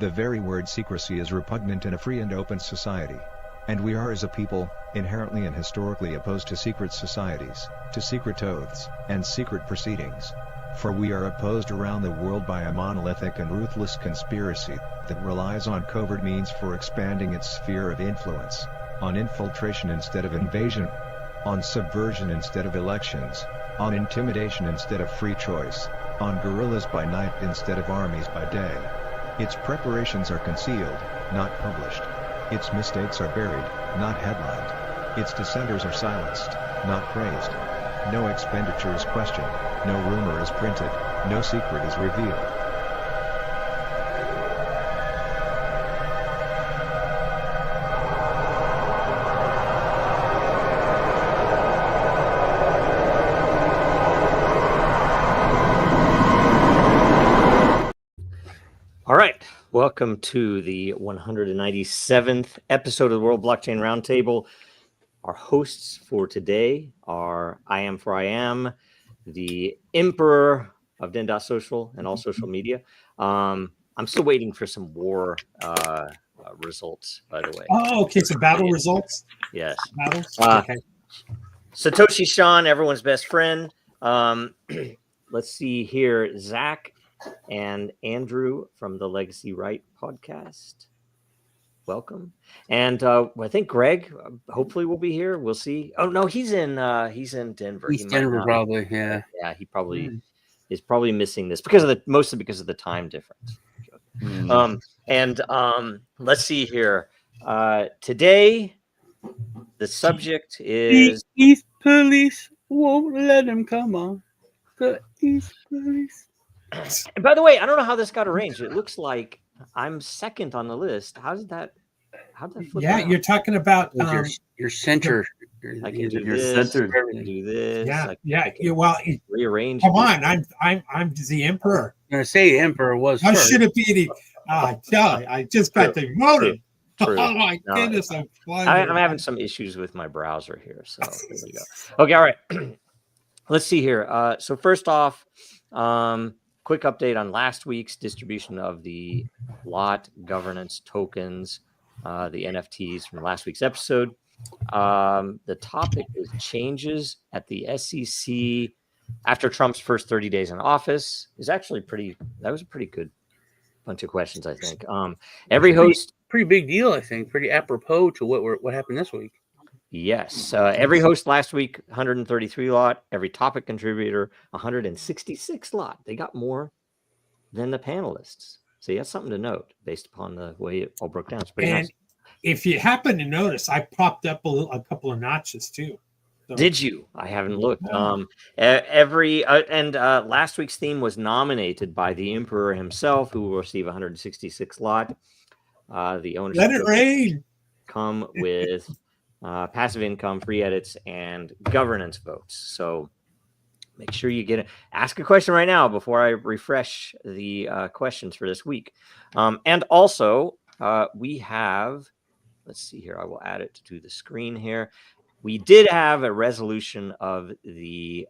The very word secrecy is repugnant in a free and open society. And we are as a people, inherently and historically opposed to secret societies, to secret oaths, and secret proceedings. For we are opposed around the world by a monolithic and ruthless conspiracy that relies on covert means for expanding its sphere of influence, on infiltration instead of invasion, on subversion instead of elections, on intimidation instead of free choice, on guerrillas by night instead of armies by day. Its preparations are concealed, not published. Its mistakes are buried, not headlined. Its dissenters are silenced, not praised. No expenditure is questioned, no rumor is printed, no secret is revealed. All right, welcome to the 197th episode of the World Blockchain Roundtable. Our hosts for today are I Am, the Emperor of Den.social and all social media. I'm still waiting for some war results, by the way. Oh, okay, so battle results? Yes. Battles? Okay. Satoshi Sean, everyone's best friend. Let's see here, Zach and Andrew from the Legacy Right podcast. Welcome. And I think Greg hopefully will be here. We'll see. Oh no, he's in Denver. He's Denver probably, yeah. Yeah, he probably is probably missing this mostly because of the time difference. Let's see here. Today the subject is East Police won't let him come on. The East Police. And by the way, I don't know how this got arranged. It looks like I'm second on the list. How'd that flip Yeah, around? you're talking about Your center. I can do Your this. center. I can do this. yeah. I can Well, rearrange. come on, I'm the emperor. I'm gonna say Emperor was How first. should it be? I just got demoted. True. Oh my No, goodness, I'm having some issues with my browser here, so there we go. Okay, all right. Let's see here. So first off, quick update on last week's distribution of the lot governance tokens, the NFTs from last week's episode. The topic is changes at the SEC after Trump's first 30 days in office. Is actually that was a pretty good bunch of questions, I think. Every host, Pretty big deal, I think. Pretty apropos to what happened this week. yes. Every host last week, 133 lot. Every topic contributor, 166 lot. They got more than the panelists. So that's something to note based upon the way it all broke down. It's pretty nice. If you happen to notice, I popped up a couple of notches too. So, Did you? I haven't looked. No. Last week's theme was nominated by the Emperor himself, who will receive 166 lot. The ownership let it rain. come with passive income, free edits, and governance votes. So make sure you ask a question right now before I refresh the questions for this week. And also, we have, let's see here, I will add it to the screen here. We did have a resolution of the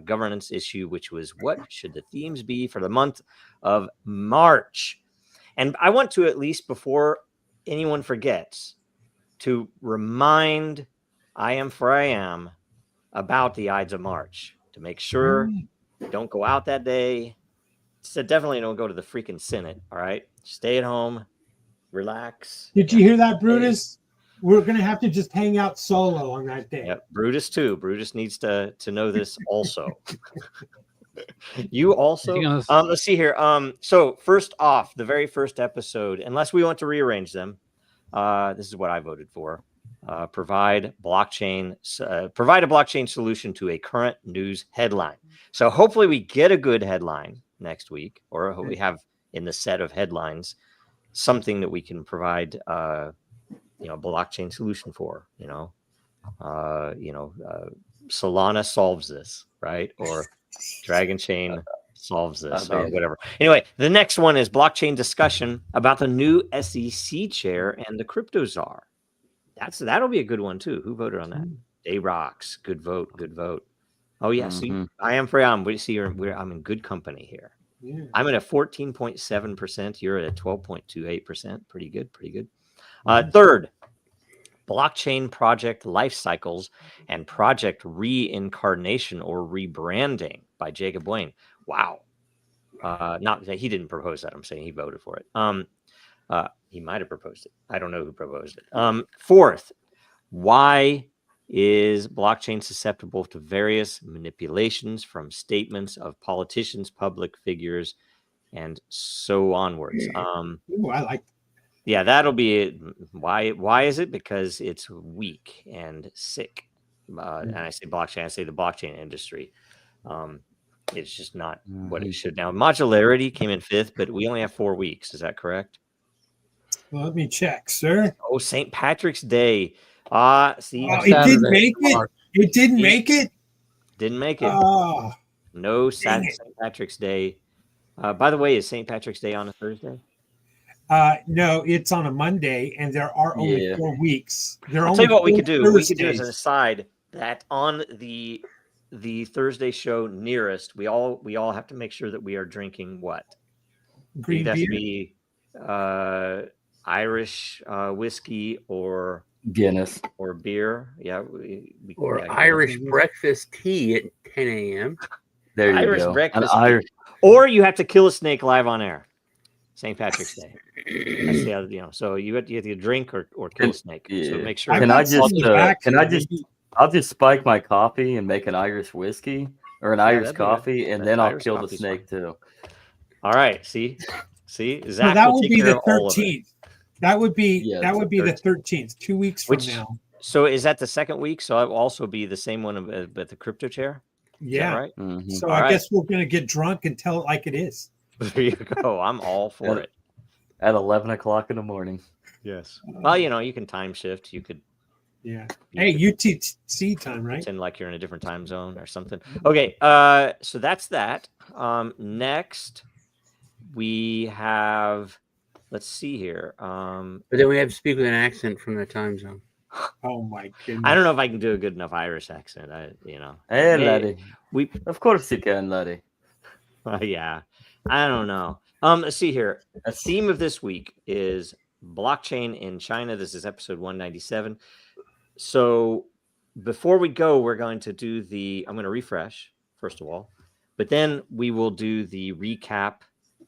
governance issue, which was what should the themes be for the month of March? And I want to, at least before anyone forgets, to remind I Am about the Ides of March, to make sure don't go out that day. So definitely don't go to the freaking Senate, all right? Stay at home, relax. Did you hear that, Brutus? We're going to have to just hang out solo on that day. Yep, Brutus too. Brutus needs to know this also. You also. Let's see here. So first off, the very first episode, unless we want to rearrange them, this is what I voted for. Provide a blockchain solution to a current news headline. So hopefully we get a good headline next week, or we have in the set of headlines something that we can provide blockchain solution for. Solana solves this, right? Or Dragon Chain solves this, or whatever. Anyway, the next one is blockchain discussion about the new SEC chair and the crypto czar. That'll be a good one too. Who voted on that? Day Rocks. Good vote. Oh yeah. See, I Am. We see I'm in good company here. Yeah. I'm at a 14.7%. You're at a 12.28%. Pretty good. Pretty good. Third, blockchain project life cycles and project reincarnation or rebranding by Jacob Wayne. Wow. Not that he didn't propose that. I'm saying he voted for it. He might have proposed it. I don't know who proposed it. Fourth, why is blockchain susceptible to various manipulations from statements of politicians, public figures, and so onwards? Ooh, I like. Yeah, that'll be it. Why is it? Because it's weak and sick. And I say blockchain, I say the blockchain industry. It's just not what it should. Now, modularity came in fifth, but we only have 4 weeks. Is that correct? Well, let me check, sir. Oh, St. Patrick's Day. See, Oh, it didn't make it. Mark. It didn't make it. didn't make it. Oh, No dang St. Patrick's Day. By the way, is St. Patrick's Day on a Thursday? no, it's on a Monday, and there are only Yeah. 4 weeks. There are I'll tell only you what we 4 could do. We could do as an Thursdays. aside that on the Thursday show nearest, we all have to make sure that we are drinking what? Green It has to beer. be Irish whiskey or Guinness. beer. Yeah, Or yeah, Irish breakfast tea at 10 a.m. There you Irish go. breakfast An tea. Irish. Or you have to kill a snake live on air. St. Patrick's Day. That's the other, so you have to drink or kill a snake. So Yeah. make sure. I've Can got I just, something back can I here. just- I'll just spike my coffee and make an Irish whiskey or an Irish that'd be good. coffee, and That then I'll Irish kill the coffee's snake too. All right. See, So Zach that will would take be care the of all of it. 13th. That would be Yeah, that it's would the be the 13th. 13th. 2 weeks from Which- now. So is that the second week? So it will also be the same one at the crypto chair. Is that Yeah. right? Mhm. So All I right. guess we're gonna get drunk and tell it like it is. There you go. I'm all for Yeah. it. At 11 o'clock in the morning. Yes. Well, you can time shift. You could Yeah. you Hey, could UTC time, right? pretend like you're in a different time zone or something. Okay. So that's that. Next we have. Let's see here. But then we have to speak with an accent from the time zone. Oh my goodness. I don't know if I can do a good enough Irish accent. Hey, May- laddie. we Of course you can, laddie. yeah. I don't know. Let's see here. That's Theme of this week is blockchain in China. This is episode 197. So before we go, we're going to do I'm going to refresh first of all, but then we will do the recap,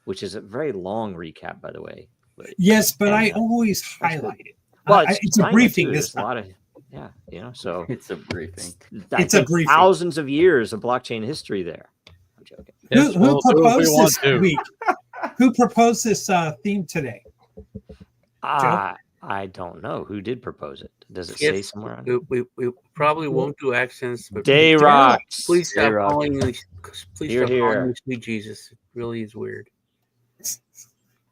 which is a very long recap, by the way. Yes, but And, I uh, always that's highlight it. Well, It's a China, briefing too. this There's a time. lot of, so it's a briefing. I It's a think briefing. thousands of years of blockchain history there. I'm joking. Who proposed want this to. week? Who proposed this theme today? I don't know who did propose it. Does it say Yes, somewhere on it? we probably won't do accents, but Day rocks. please stop Day-Rock. calling me. Please Here, stop calling here. me sweet Jesus. It really is weird.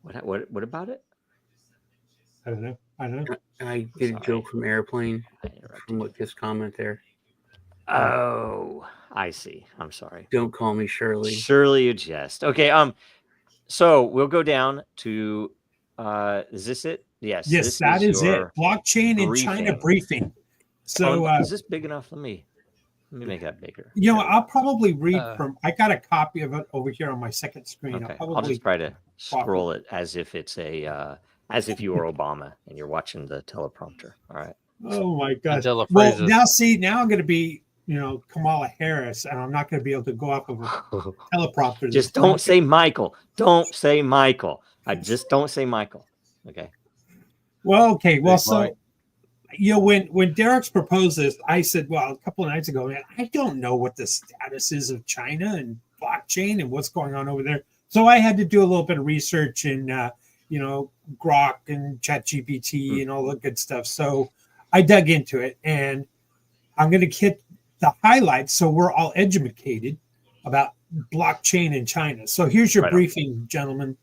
What about it? I don't know. I did a Sorry. joke from Airplane I interrupted from you. what this comment there. Oh, I see. I'm sorry. Don't call me Shirley. Surely you jest. Okay. So we'll go down to. Is this it? Yes. Yes, this that is it. your Blockchain in China briefing. So is this big enough? Let me make that bigger. I'll probably read Uh, from. I got a copy of it over here on my second screen. Okay. I'll I'll probably just try to scroll it as if it's as if you were Obama and you're watching the teleprompter. All right. Oh my gosh. Until the Well, phrases. now I'm going to be, Kamala Harris, and I'm not going to be able to go off of a teleprompter. Just don't say Michael. Don't say Michael. I just don't say Michael. Okay. Well, okay. Well, Big so Mike. when Derek's proposed this, I said, well, a couple of nights ago, man, I don't know what the status is of China and blockchain and what's going on over there. So I had to do a little bit of research in, Grok and ChatGPT and all the good stuff. So I dug into it, and I'm going to hit the highlights so we're all educated about blockchain in China. So here's your Right on. briefing, gentlemen,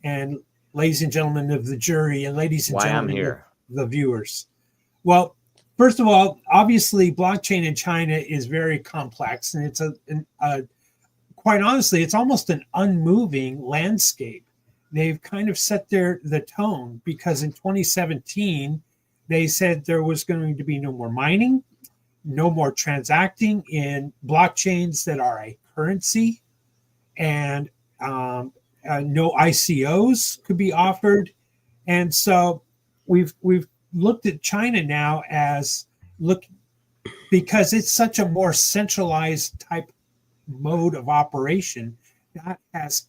and ladies and gentlemen of the jury, and ladies and Why I'm gentlemen here. of the viewers. Well, first of all, obviously, blockchain in China is very complex, and it's quite honestly, it's almost an unmoving landscape. They've kind of set the tone because in 2017, they said there was going to be no more mining, no more transacting in blockchains that are a currency, and no ICOs could be offered, and so we've looked at China now as because it's such a more centralized type mode of operation that has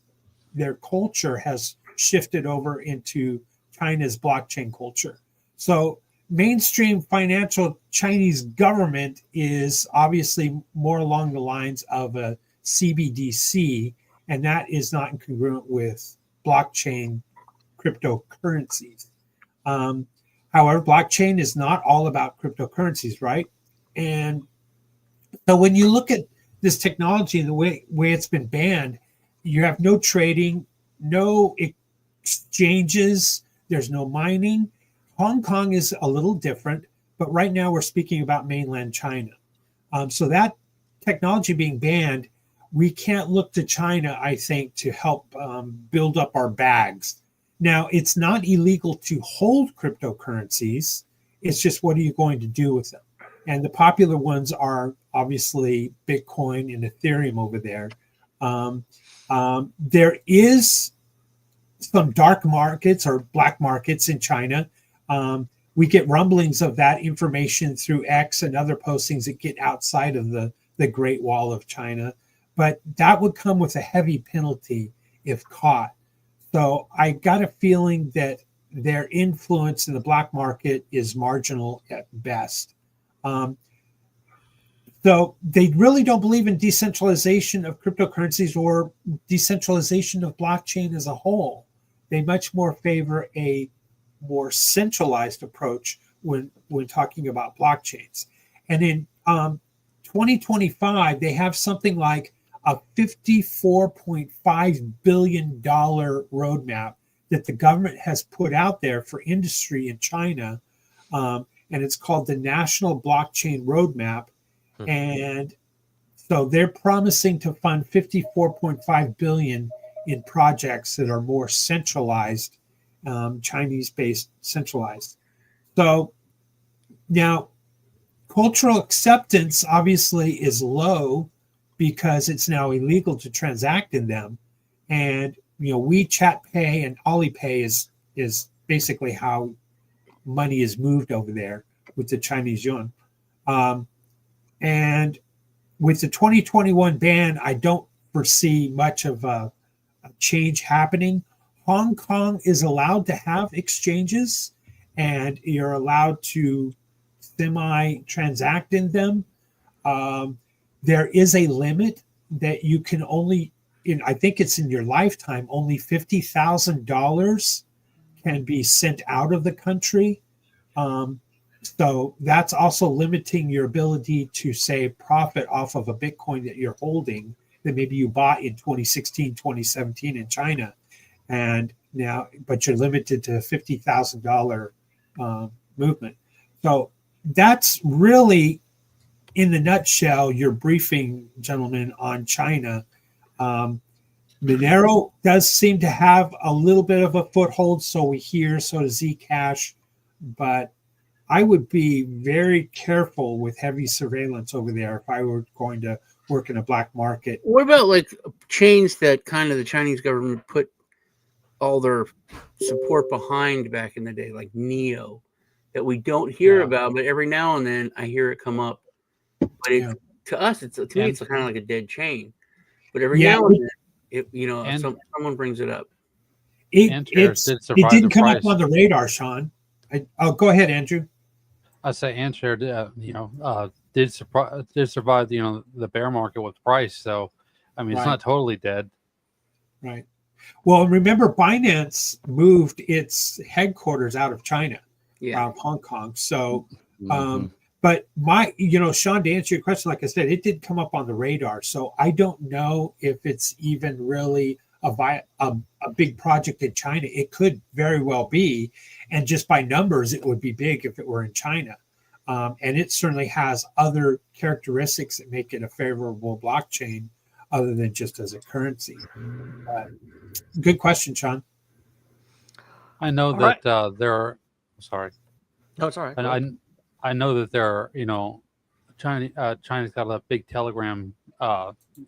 their culture has shifted over into China's blockchain culture. So mainstream financial Chinese government is obviously more along the lines of a CBDC, and that is not incongruent with blockchain cryptocurrencies. However, blockchain is not all about cryptocurrencies, right? And so when you look at this technology and the way it's been banned, you have no trading, no exchanges, there's no mining. Hong Kong is a little different, but right now we're speaking about mainland China. So that technology being banned, we can't look to China, I think, to help build up our bags. Now, it's not illegal to hold cryptocurrencies. It's just, what are you going to do with them? And the popular ones are obviously Bitcoin and Ethereum over there. There is some dark markets or black markets in China. We get rumblings of that information through X and other postings that get outside of the Great Wall of China. But that would come with a heavy penalty if caught. So I got a feeling that their influence in the black market is marginal at best. So they really don't believe in decentralization of cryptocurrencies or decentralization of blockchain as a whole. They much more favor a more centralized approach when talking about blockchains. And in 2025, they have something like a $54.5 billion roadmap that the government has put out there for industry in China. And it's called the National Blockchain Roadmap. And so they're promising to fund 54.5 billion in projects that are more centralized, Chinese-based centralized. So now cultural acceptance obviously is low because it's now illegal to transact in them. And WeChat Pay and Alipay is basically how money is moved over there with the Chinese yuan. And with the 2021 ban, I don't foresee much of a change happening. Hong Kong is allowed to have exchanges, and you're allowed to semi-transact in them. There is a limit that you can only, I think it's in your lifetime, only $50,000 can be sent out of the country. So that's also limiting your ability to, say, profit off of a Bitcoin that you're holding that maybe you bought in 2016, 2017 in China. And now, but you're limited to $50,000 movement. So that's really, in the nutshell, your briefing, gentlemen, on China. Monero does seem to have a little bit of a foothold, so we hear, so does Zcash, but I would be very careful with heavy surveillance over there if I were going to work in a black market. What about like chains that kind of the Chinese government put all their support behind back in the day, like Neo, that we don't hear about, but every now and then I hear it come up. But to us, to me, it's kind of like a dead chain. But every now and then, someone brings it up. It didn't come up on the radar, Sean. Go ahead, Andrew. I say Antshare, did survive, the bear market with price. So, I mean, it's not totally dead. Right. Well, remember, Binance moved its headquarters out of China, out of Hong Kong. So, but Sean, to answer your question, like I said, it did come up on the radar. So I don't know if it's even really a big project in China. It could very well be. And just by numbers, it would be big if it were in China. And it certainly has other characteristics that make it a favorable blockchain other than just as a currency. Good question, Sean. I know that there are, sorry. No, it's all right. I know that there are, China's got a big Telegram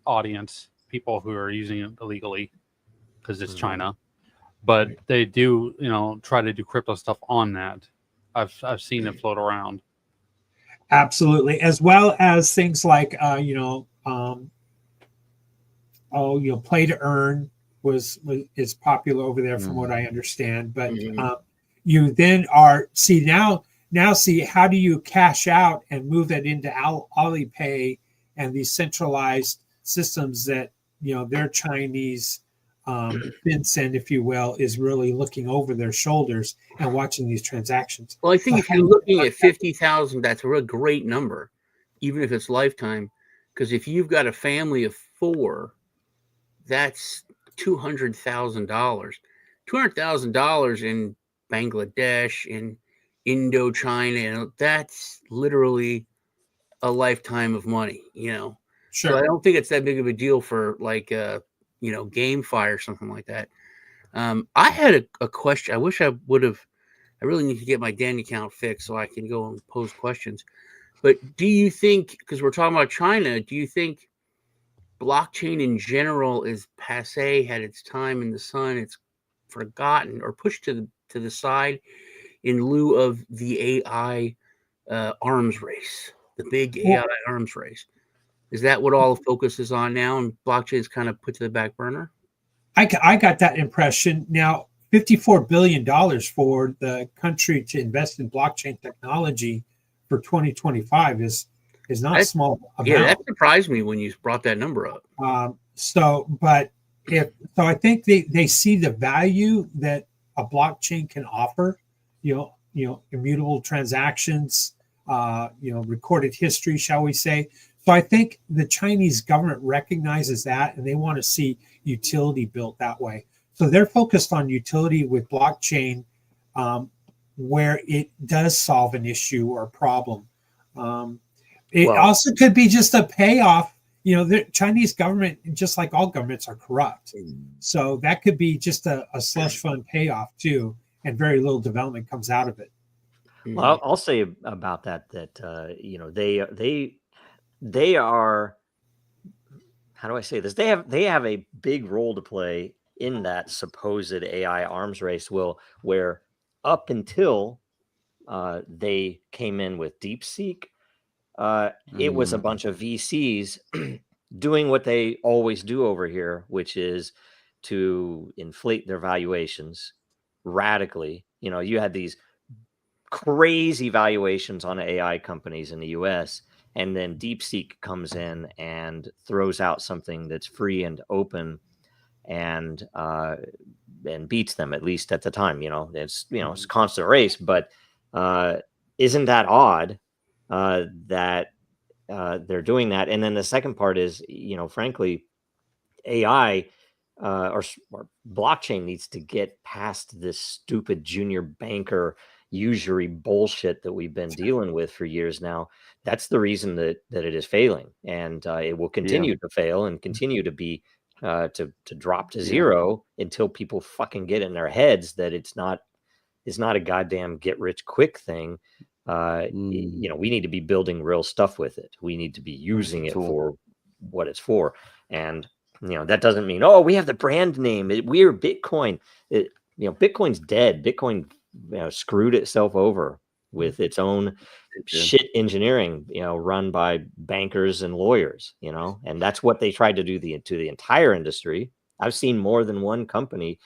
audience, people who are using it illegally. because it's Mhm. China, but they do, try to do crypto stuff on that. I've seen it float around. Absolutely, as well as things like play to earn was is popular over there from what I understand. But you then are see how do you cash out and move that into Alipay and these centralized systems that their Chinese FinCEN, if you will, is really looking over their shoulders and watching these transactions. Well, I think if you're looking at 50,000, that's a real great number, even if it's lifetime. Because if you've got a family of 4, that's $200,000. $200,000 in Bangladesh, in Indochina, that's literally a lifetime of money, Sure. So I don't think it's that big of a deal for like GameFi or something like that. I had a question. I wish I would have. I really need to get my Danny account fixed so I can go and pose questions. But do you think, because we're talking about China, do you think blockchain in general is passe, had its time in the sun, it's forgotten or pushed to the side in lieu of the AI arms race, the big AI arms race? Is that what all the focus is on now, and blockchain is kind of put to the back burner? I got that impression. Now, $54 billion for the country to invest in blockchain technology for 2025 is not a small amount. Yeah, that surprised me when you brought that number up. I think they see the value that a blockchain can offer. Immutable transactions, recorded history, shall we say. So I think the Chinese government recognizes that, and they want to see utility built that way. So they're focused on utility with blockchain, where it does solve an issue or a problem. It also could be just a payoff. The Chinese government, just like all governments, are corrupt. So that could be just a slush fund payoff too, and very little development comes out of it. Well, I'll say about that they are, how do I say this? They have a big role to play in that supposed AI arms race, where up until they came in with DeepSeek, it was a bunch of VCs doing what they always do over here, which is to inflate their valuations radically. You had these crazy valuations on AI companies in the US, and then DeepSeek comes in and throws out something that's free and open and beats them, at least at the time. It's it's a constant race, but isn't that odd that they're doing that? And then the second part is, frankly, AI or blockchain needs to get past this stupid junior banker usury bullshit that we've been dealing with for years now. That's the reason that it is failing, and it will continue to fail and continue to be to drop to zero until people fucking get in their heads that it's not a goddamn get rich quick thing. We need to be building real stuff with it. We need to be using it for what it's for. And that doesn't mean, we have the brand name, we're Bitcoin. Bitcoin's dead. Bitcoin screwed itself over with its own shit engineering, run by bankers and lawyers, and that's what they tried to do to the entire industry. I've seen more than one company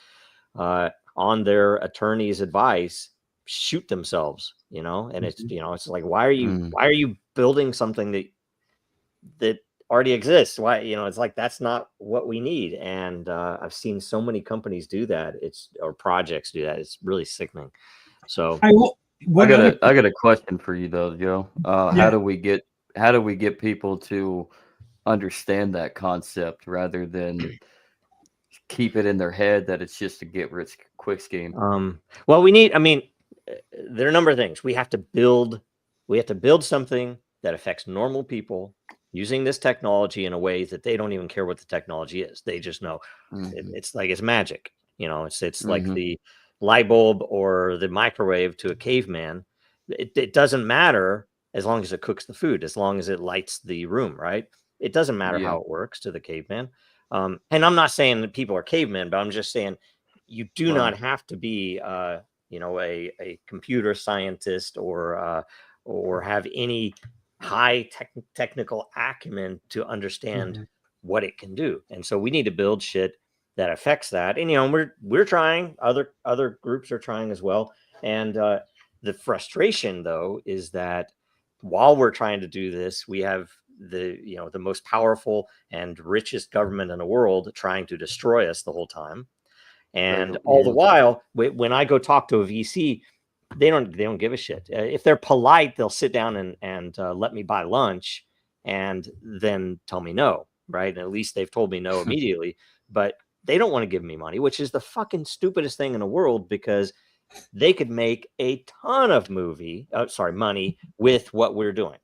on their attorney's advice shoot themselves, and it's it's like, why are you building something that already exists? Why, it's like, that's not what we need. And I've seen so many companies do that, or projects do that. It's really sickening. So I got a question for you though, Joe. How do we get people to understand that concept rather than keep it in their head that it's just a get rich quick scheme? Well, there are a number of things. We have to build something that affects normal people using this technology in a way that they don't even care what the technology is. They just know it's like it's magic. It's like the light bulb or the microwave to a caveman. It doesn't matter as long as it cooks the food, as long as it lights the room, right? It doesn't matter how it works to the caveman. And I'm not saying that people are cavemen, but I'm just saying you do not have to be, a computer scientist or have any high technical acumen to understand what it can do. And so we need to build shit that affects that. And we're trying. Other groups are trying as well. And the frustration, though, is that while we're trying to do this, we have the most powerful and richest government in the world trying to destroy us the whole time. And all the while, when I go talk to a VC, they don't give a shit. If they're polite, they'll sit down and let me buy lunch and then tell me no, right? And at least they've told me no immediately. But they don't want to give me money, which is the fucking stupidest thing in the world, because they could make a ton of money with what we're doing.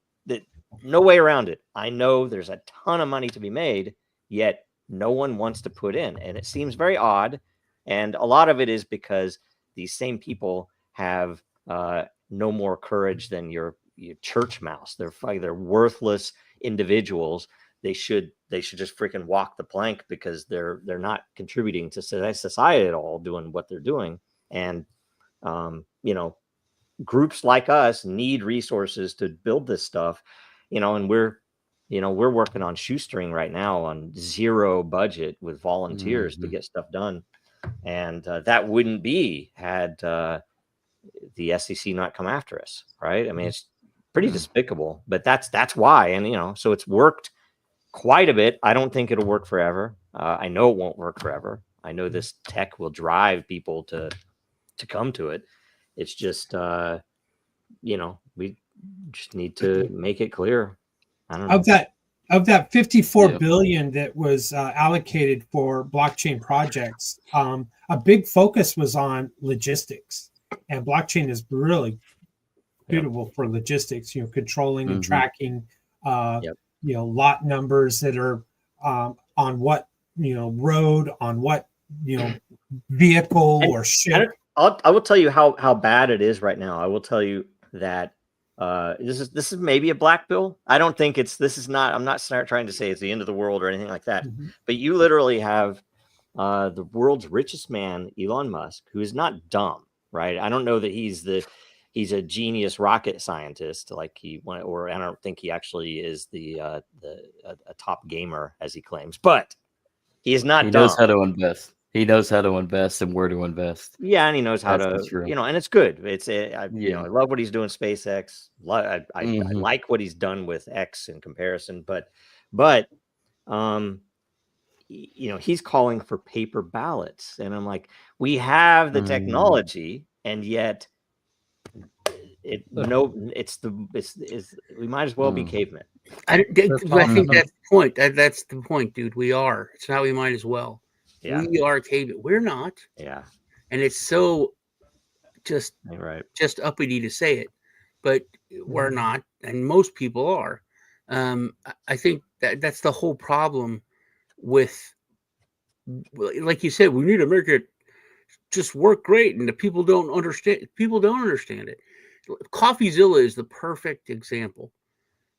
No way around it. I know there's a ton of money to be made, yet no one wants to put in. And it seems very odd. And a lot of it is because these same people have no more courage than your church mouse. They're worthless individuals. They should just freaking walk the plank, because they're not contributing to society at all, doing what they're doing. And groups like us need resources to build this stuff, and we're working on shoestring right now on zero budget with volunteers to get stuff done. And that wouldn't be had the SEC not come after us, right? I mean, it's pretty despicable, but that's why. And so it's worked quite a bit. I don't think it'll work forever. I know it won't work forever. I know this tech will drive people to come to it. It's just we just need to make it clear. I don't know. Of that 54 billion that was allocated for blockchain projects, a big focus was on logistics, and blockchain is really suitable for logistics. Controlling and tracking, lot numbers that are on what road, on what vehicle or ship. I will tell you how bad it is right now. I will tell you that this is maybe a black bill. I don't think I'm not trying to say it's the end of the world or anything like that. But you literally have the world's richest man, Elon Musk, who is not dumb, right? I don't know that he's a genius rocket scientist or I don't think he actually is a top gamer as he claims, but he is not dumb. He knows how to invest. He knows how to invest and where to invest. Yeah, and he knows how to, and it's good. I love what he's doing, SpaceX. I like what he's done with X in comparison, but he's calling for paper ballots, and I'm like, we have the technology, and yet we might as well be cavemen. I think that's the point. That's the point, dude. We are. It's how we might as well. Yeah. We are cavemen. We're not. Yeah. And it's so just uppity to say it, but we're not, and most people are. I think that's the whole problem with, like you said, we need to make it just work great, and the people don't understand. People don't understand it. CoffeeZilla is the perfect example.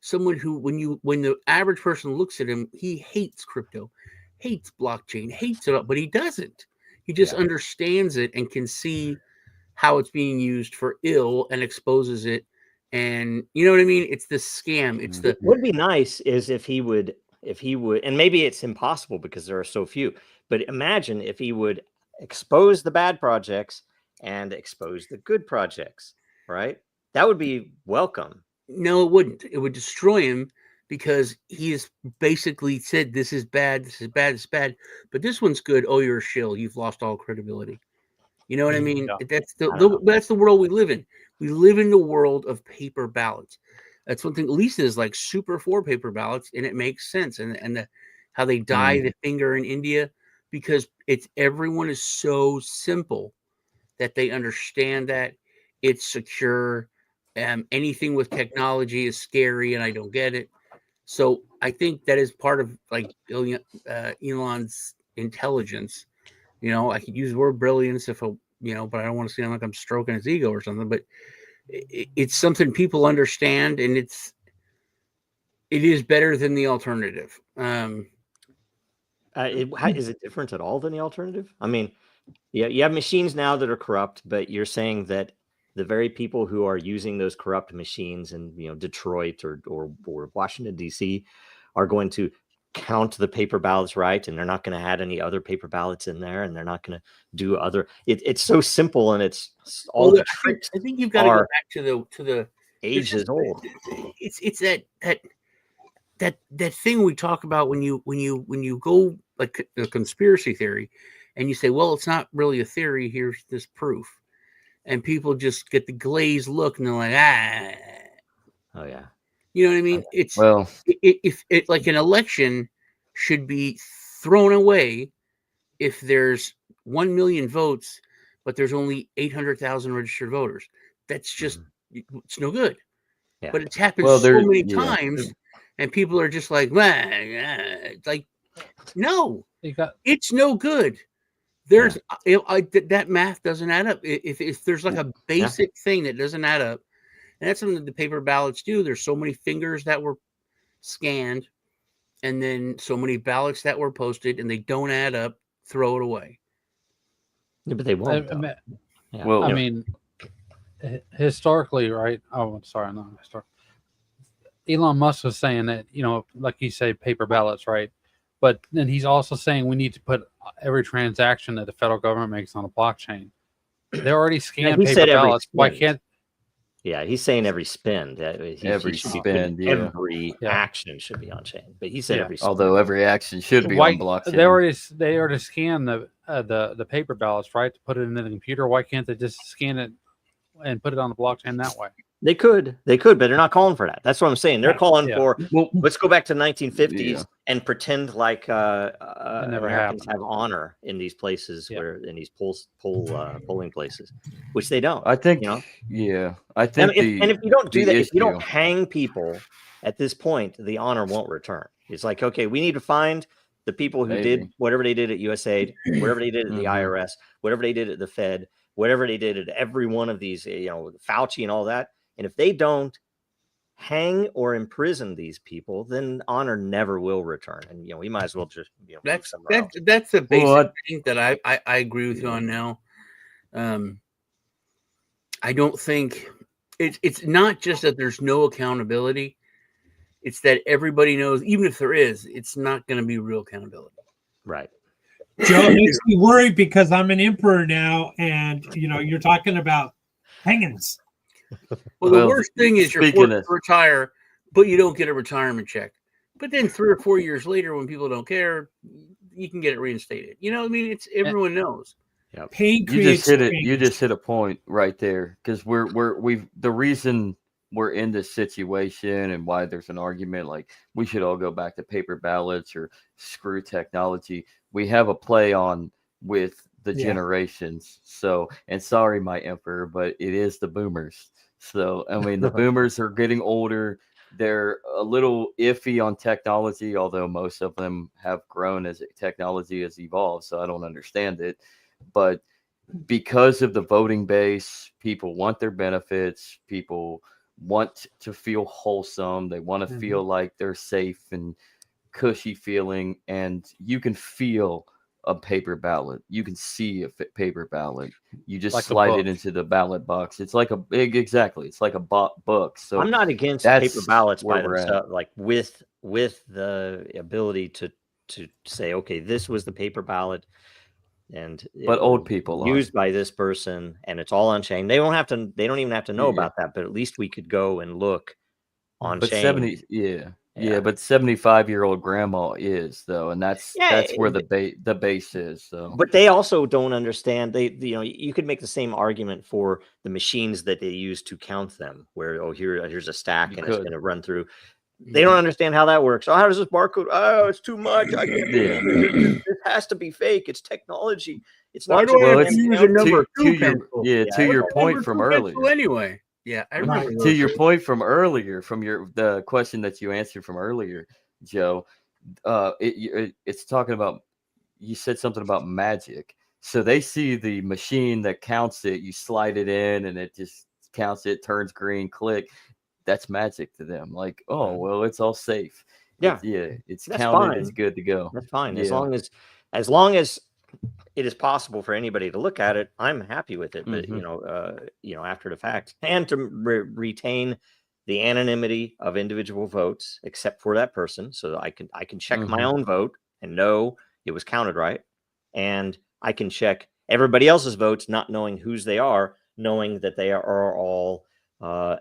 Someone who, when the average person looks at him, he hates crypto, hates blockchain, hates it, but he doesn't. He just understands it and can see how it's being used for ill and exposes it. And you know what I mean? It's the scam. It's the. What would be nice is if he would, and maybe it's impossible because there are so few, but imagine if he would expose the bad projects and expose the good projects, right? That would be welcome. No, it wouldn't. It would destroy him, because he has basically said, this is bad, this is bad, this is bad, but this one's good. Oh, you're a shill. You've lost all credibility. You know what I mean? Yeah. That's the world we live in. We live in the world of paper ballots. That's one thing. Lisa is like super for paper ballots, and it makes sense. And how they dye the finger in India, because everyone is so simple that they understand that it's secure. Anything with technology is scary, and I don't get it. So I think that is part of like Elon's intelligence. I could use the word brilliance but I don't want to seem like I'm stroking his ego or something. But it's something people understand, and it is better than the alternative. Is it different at all than the alternative? I mean, yeah, you have machines now that are corrupt, but you're saying that the very people who are using those corrupt machines in Detroit or Washington D.C. are going to count the paper ballots right, and they're not going to add any other paper ballots in there, and they're not going to do other. It's so simple, and it's all the tricks. I think you've got to go back to the ages old. It's that thing we talk about when you go like a conspiracy theory, and you say, well, it's not really a theory. Here's this proof, and people just get the glazed look, and they're like, oh yeah. You know what I mean? It's if like an election should be thrown away if there's 1 million votes, but there's only 800,000 registered voters. That's just it's no good. Yeah. But it's happened so many times, and people are just like, like, no, it's no good. There's that math doesn't add up. If there's like a basic thing that doesn't add up. And that's something that the paper ballots do. There's so many fingers that were scanned, and then so many ballots that were posted, and they don't add up. Throw it away. Yeah, but they won't. Well, I mean, historically, right? Oh, I'm sorry, not historically. Elon Musk was saying that, like you say, paper ballots, right? But then he's also saying we need to put every transaction that the federal government makes on a blockchain. They already scan paper ballots. Why can't? Yeah, he's saying every spend. Every spend, every action should be on chain. But he said every spend. Although every action should be on blockchain. They already scan the paper ballots, right, to put it in the computer. Why can't they just scan it and put it on the blockchain that way? They could, but they're not calling for that. That's what I'm saying. They're calling for. Well, let's go back to the 1950s and pretend like Americans have honor in these places in these polling places, which they don't. I think. I think. And if you don't do that, if you don't hang people at this point, the honor won't return. It's like, okay, we need to find the people who did whatever they did at USAID, whatever they did at the IRS, whatever they did at the Fed, whatever they did at every one of these, Fauci and all that. And if they don't hang or imprison these people, then honor never will return. And we might as well just that's the basic thing that I agree with you on now. I don't think it's not just that there's no accountability. It's that everybody knows, even if there is, it's not going to be real accountability. Right. Joe, it makes me worried because I'm an emperor now, and you're talking about hangings. Well, the worst thing is you're forced to retire, but you don't get a retirement check. But then 3 or 4 years later, when people don't care, you can get it reinstated. You know what I mean? It's everyone knows. Yeah. Pain creates you just hit a point right there, because the reason we're in this situation and why there's an argument like we should all go back to paper ballots or screw technology. We have a play on with the generations. So, and sorry, my emperor, but it is the boomers. So, I mean, the boomers are getting older. They're a little iffy on technology, although most of them have grown as technology has evolved. So I don't understand it. But because of the voting base, people want their benefits. People want to feel wholesome. They want to feel like they're safe and cushy feeling. And you can feel a paper ballot. You can see a paper ballot. You just like slide it into the ballot box. It's like it's like a book. So I'm not against paper ballots by themselves, like with the ability to say, okay, this was the paper ballot, but old people used by this person, and it's all on chain. They don't even have to know about that, but at least we could go and look on chain. But 75-year-old grandma is though, and that's where the base is. So, but they also don't understand. You could make the same argument for the machines that they use to count them. Where here's a stack and it's going to run through. They don't understand how that works. Oh, how does this barcode? Oh, it's too much. I can't. It has to be fake. It's technology. It's not. Why do I have to use a number two pencil? To your point from earlier. Anyway. Yeah, I remember. To your point from earlier, from the question that you answered from earlier, Joe, it's talking about, you said something about magic. So they see the machine that counts it, you slide it in and it just counts it, turns green, click. That's magic to them. Like, oh, well, it's all safe. Yeah, it's that's counted. fine. It's good to go. That's fine. Yeah. As long as it is possible for anybody to look at it, I'm happy with it. But after the fact, and to retain the anonymity of individual votes, except for that person, so that I can check my own vote and know it was counted right, and I can check everybody else's votes, not knowing whose they are, knowing that they are all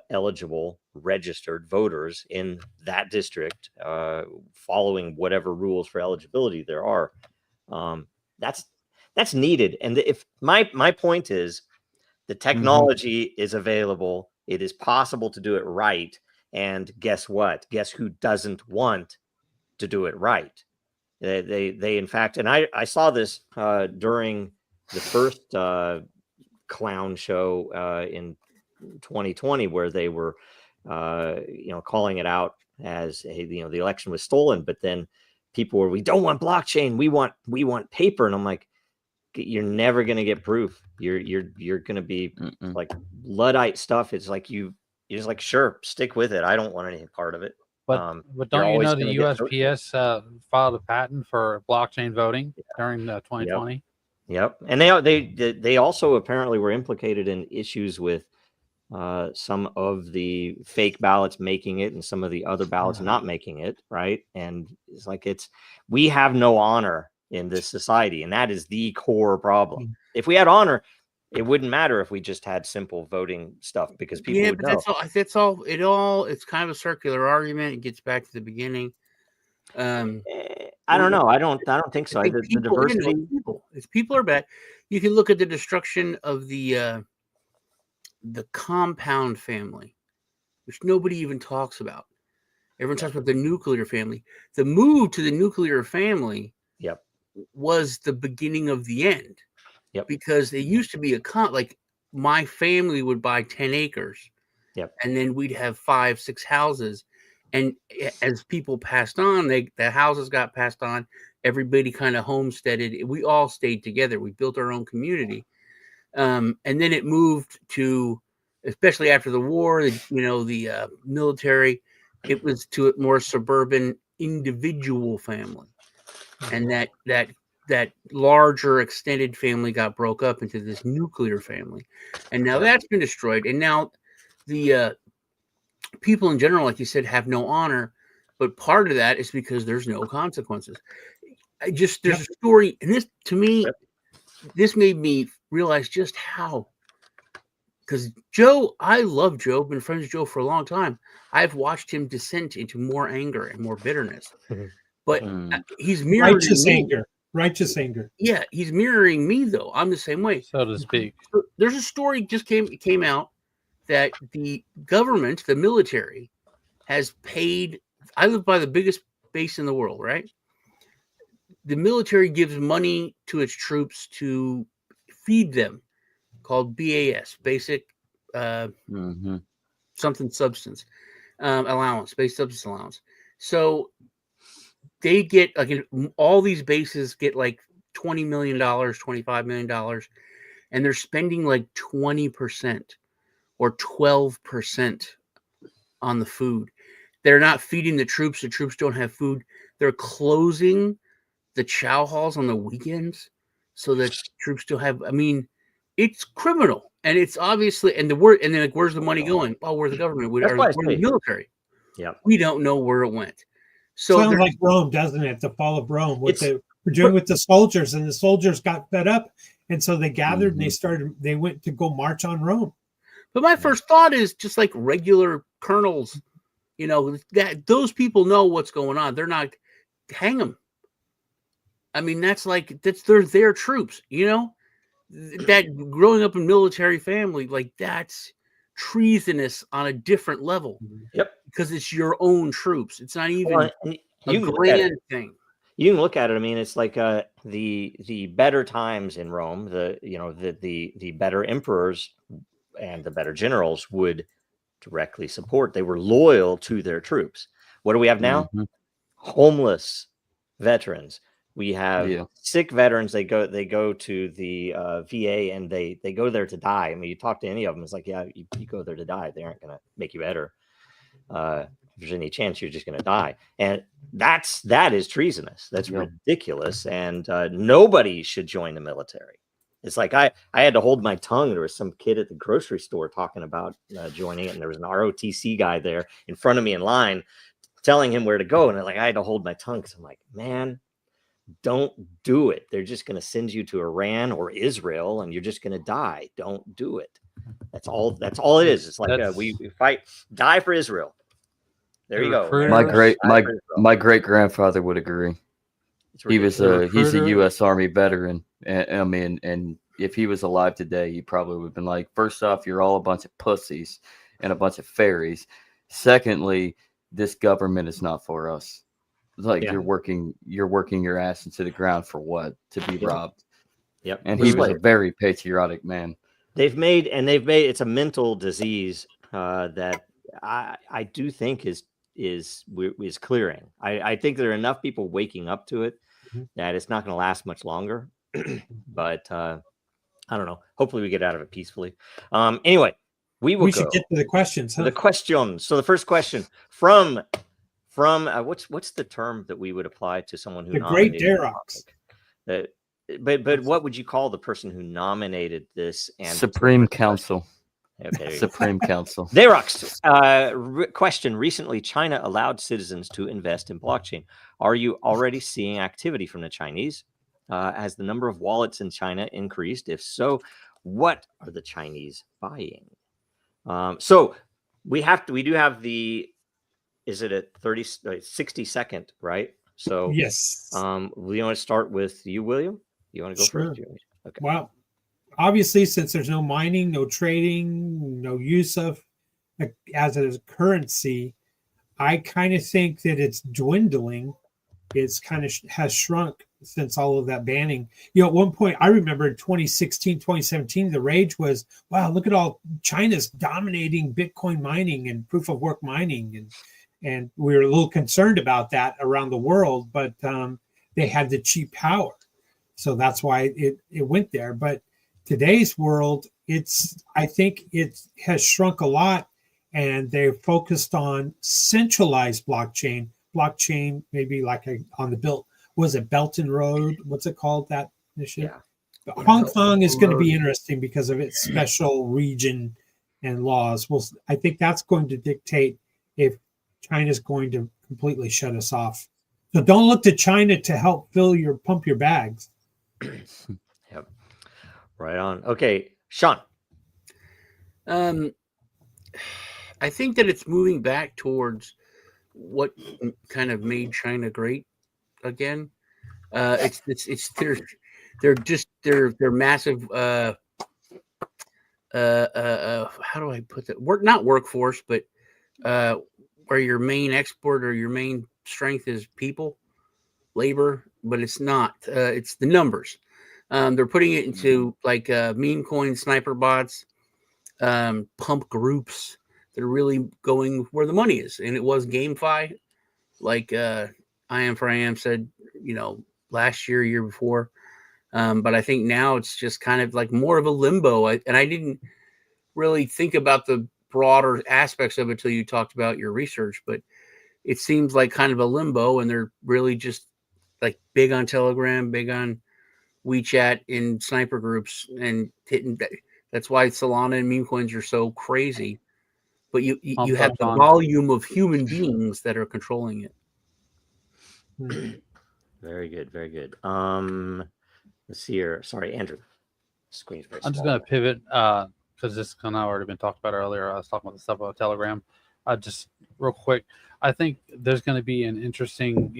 eligible registered voters in that district, following whatever rules for eligibility there are. That's needed. And if my point is, the technology is available, it is possible to do it right. And guess what? Guess who doesn't want to do it right? They in fact, and I saw this during the first clown show in 2020, where they were calling it out as the election was stolen, but then people were, we don't want blockchain, we want paper. And I'm like, you're never going to get proof. You're going to be like Luddite stuff. It's like you're just like, sure, stick with it. I don't want any part of it. But don't you know the USPS filed a patent for blockchain voting during 2020? Yep. And they also apparently were implicated in issues with some of the fake ballots making it and some of the other ballots not making it, right? And it's like, we have no honor in this society, and that is the core problem. If we had honor, it wouldn't matter if we just had simple voting stuff, because people would know. It's kind of a circular argument. It gets back to the beginning. I don't know. I don't think so. The diversity. People are bad. You can look at the destruction of the compound family, which nobody even talks about. Everyone talks about the nuclear family. The move to the nuclear family was the beginning of the end. Because it used to be like my family would buy 10 acres. And then we'd have 5-6 houses. And as people passed on, the houses got passed on. Everybody kind of homesteaded. We all stayed together. We built our own community. And then it moved to, especially after the war, the military, it was to a more suburban individual family. And that larger extended family got broke up into this nuclear family. And now that's been destroyed. And now the people in general, like you said, have no honor. But part of that is because there's no consequences. There's a story, and this, to me, this made me realize just how, because Joe, I love Joe, been friends with Joe for a long time. I've watched him descend into more anger and more bitterness. But he's mirroring righteous anger. Yeah, he's mirroring me, though. I'm the same way, so to speak. There's a story just came out that the government, the military, has paid. I live by the biggest base in the world, right? The military gives money to its troops to feed them, called BAS, basic substance allowance, basic substance allowance. So they get, like, all these bases get like $20 million, $25 million, and they're spending like 20% or 12% on the food. They're not feeding the troops. The troops don't have food. They're closing the chow halls on the weekends so that troops still have. I mean, it's criminal, and it's obviously, and then like, where's the money going? Oh, where's the government? Where's the military? Yeah, we don't know where it went. So sounds like Rome, doesn't it? The fall of Rome, what they were doing with the soldiers, and the soldiers got fed up, and so they gathered and they went to go march on Rome. But my first thought is just like regular colonels, that those people know what's going on. They're not, hang them. I mean, they're their troops, that growing up in military family, like, that's treasonous on a different level. Because it's your own troops. It's not even a grand thing. You can look at it. I mean, it's like the better times in Rome, the better emperors and the better generals would directly support. They were loyal to their troops. What do we have now? Homeless veterans. We have sick veterans. They go to the VA, and they go there to die. I mean, you talk to any of them, it's like, yeah, you go there to die. They aren't going to make you better. if there's any chance you're just going to die. And that is treasonous. That's ridiculous. And nobody should join the military. It's like I had to hold my tongue. There was some kid at the grocery store talking about joining it, and there was an ROTC guy there in front of me in line telling him where to go. And I had to hold my tongue because I'm like, man, don't do it. They're just going to send you to Iran or Israel, and you're just going to die. Don't do it. That's all it is. It's like we fight, die for Israel. There you go. My great grandfather would agree. He's a U.S. Army veteran, and if he was alive today, he probably would have been like, first off, you're all a bunch of pussies and a bunch of fairies. Secondly, this government is not for us. Like you're working your ass into the ground for what? To be robbed. Yep. And he was a very patriotic man. They've made it's a mental disease that I do think is clearing. I think there are enough people waking up to it that it's not going to last much longer. But I don't know. Hopefully we get out of it peacefully. Anyway, we should get to the questions. Huh? The questions. So the first question from what's the term that we would apply to someone who the great Derox? But what would you call the person who nominated this? And Supreme Council. Okay, Supreme Council. Derox, question. Recently, China allowed citizens to invest in blockchain. Are you already seeing activity from the Chinese? Has the number of wallets in China increased? If so, what are the Chinese buying? So we do have the, is it a 60 second, right? So yes. We want to start with you, William. You want to go first? Okay. Well, obviously, since there's no mining, no trading, no use of as a currency, I kind of think that it's dwindling. It's kind of has shrunk since all of that banning. At one point, I remember in 2016, 2017, the rage was, wow, look at all China's dominating Bitcoin mining and proof of work mining. And we were a little concerned about that around the world, but they had the cheap power. So that's why it went there. But today's world, I think it has shrunk a lot, and they're focused on centralized blockchain maybe like on the Belt and Road? What's it called, that initiative? Yeah. Hong Kong is going to be interesting because of its special region and laws. Well, I think that's going to dictate if China's going to completely shut us off. So don't look to China to help pump your bags. Yep. Right on. Okay, Sean. I think that it's moving back towards what kind of made China great again. It's they're massive. How do I put that? Not workforce, but where your main export or your main strength is people, labor, but it's not. It's the numbers. They're putting it into like meme coin sniper bots, pump groups that are really going where the money is. And it was GameFi, like I Am said, last year before. But I think now it's just kind of like more of a limbo. And I didn't really think about the broader aspects of it till you talked about your research, but it seems like kind of a limbo, and they're really just like big on Telegram, big on WeChat in sniper groups, and hitting. That's why Solana and meme coins are so crazy. But you have the volume of human beings that are controlling it. Very good, very good. Let's see here. Sorry, Andrew. Screen's very small. I'm just going to pivot because this kind of already been talked about earlier. I was talking about the stuff about Telegram. Just real quick, I think there's going to be an interesting,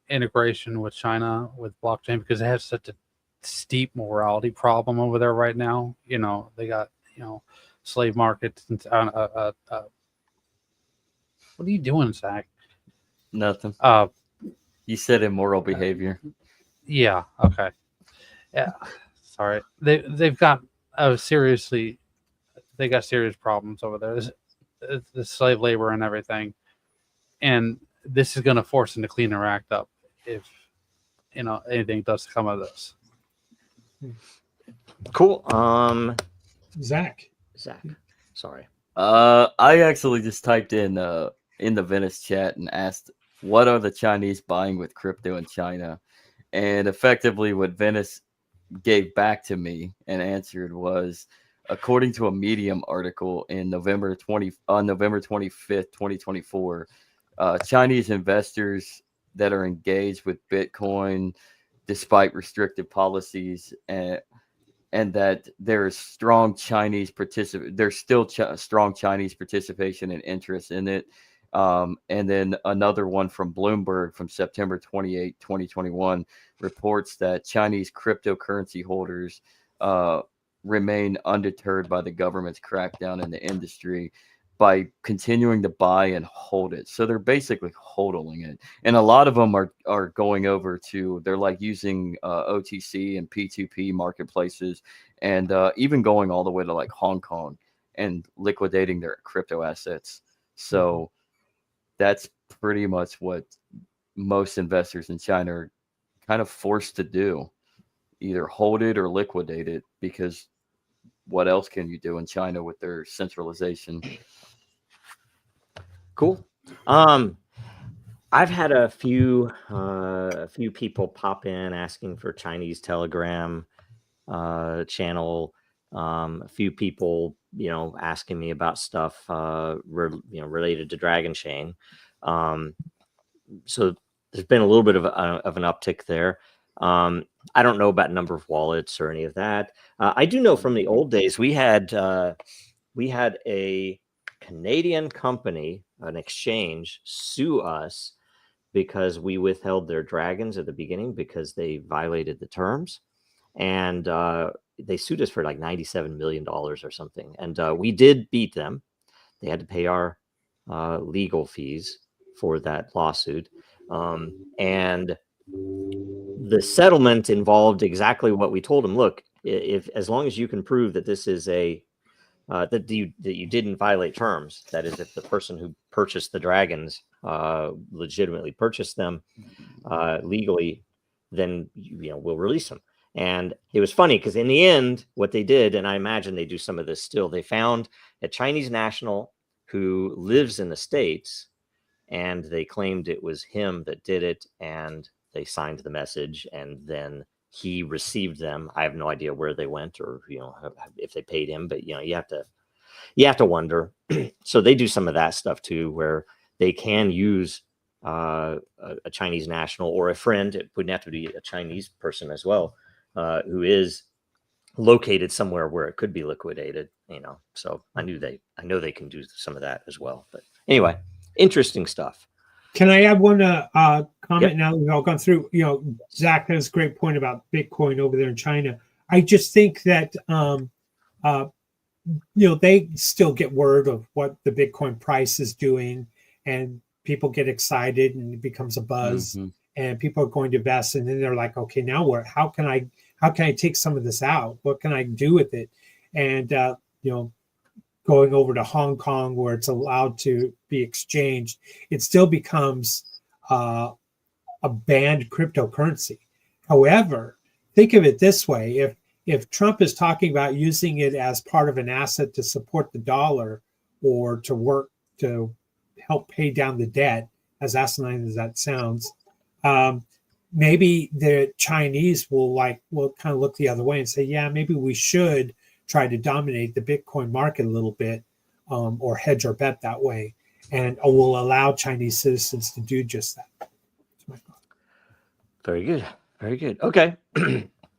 integration with China with blockchain because they have such a steep morality problem over there right now. They got slave markets. And, what are you doing, Zach? Nothing. You said immoral behavior. Yeah. Okay. Yeah. Sorry. They've got serious problems over there. The slave labor and everything, and this is going to force them to clean their act up if anything does come of this. Cool. Zach. Sorry. I actually just typed in in the Venice chat and asked, "What are the Chinese buying with crypto in China?" And effectively, what Venice gave back to me and answered was, according to a Medium article in November 25th, 2024, Chinese investors that are engaged with Bitcoin despite restrictive policies and that there's strong there's still strong Chinese participation and interest in it. And then another one from Bloomberg from September 28, 2021 reports that Chinese cryptocurrency holders remain undeterred by the government's crackdown in the industry by continuing to buy and hold it. So they're basically hodling it. And a lot of them are going over to, they're like using OTC and P2P marketplaces, and even going all the way to like Hong Kong and liquidating their crypto assets. So that's pretty much what most investors in China are kind of forced to do, either hold it or liquidate it, because what else can you do in China with their centralization? Cool. I've had a few people pop in asking for Chinese Telegram channel. A few people, asking me about stuff, related to Dragon Chain. So there's been a little bit of an uptick there. I don't know about number of wallets or any of that. I do know from the old days we had a Canadian company, an exchange, sue us because we withheld their dragons at the beginning because they violated the terms, and they sued us for like $97 million or something. And we did beat them. They had to pay our legal fees for that lawsuit. And the settlement involved exactly what we told them. Look, if as long as you can prove that this is that you didn't violate terms, that is, if the person who purchased the dragons legitimately purchased them legally, then we'll release them. And it was funny because in the end, what they did, and I imagine they do some of this still, they found a Chinese national who lives in the States, and they claimed it was him that did it, and they signed the message, and then he received them. I have no idea where they went or if they paid him, but you have to wonder. So they do some of that stuff too, where they can use a Chinese national or a friend. It wouldn't have to be a Chinese person as well, who is located somewhere where it could be liquidated. So I know they can do some of that as well. But anyway, interesting stuff. Can I add one comment? Yep. Now that we've all gone through, Zach has a great point about Bitcoin over there in China. I just think that, they still get word of what the Bitcoin price is doing, and people get excited and it becomes a buzz, and people are going to invest. And then they're like, okay, now what? How can I take some of this out? What can I do with it? And, going over to Hong Kong where it's allowed to be exchanged, it still becomes a banned cryptocurrency. However, think of it this way. If Trump is talking about using it as part of an asset to support the dollar or to work to help pay down the debt, as asinine as that sounds, maybe the Chinese will kind of look the other way and say, yeah, maybe we should try to dominate the Bitcoin market a little bit, or hedge our bet that way, and will allow Chinese citizens to do just that. That's my thought. Very good. Very good. Okay.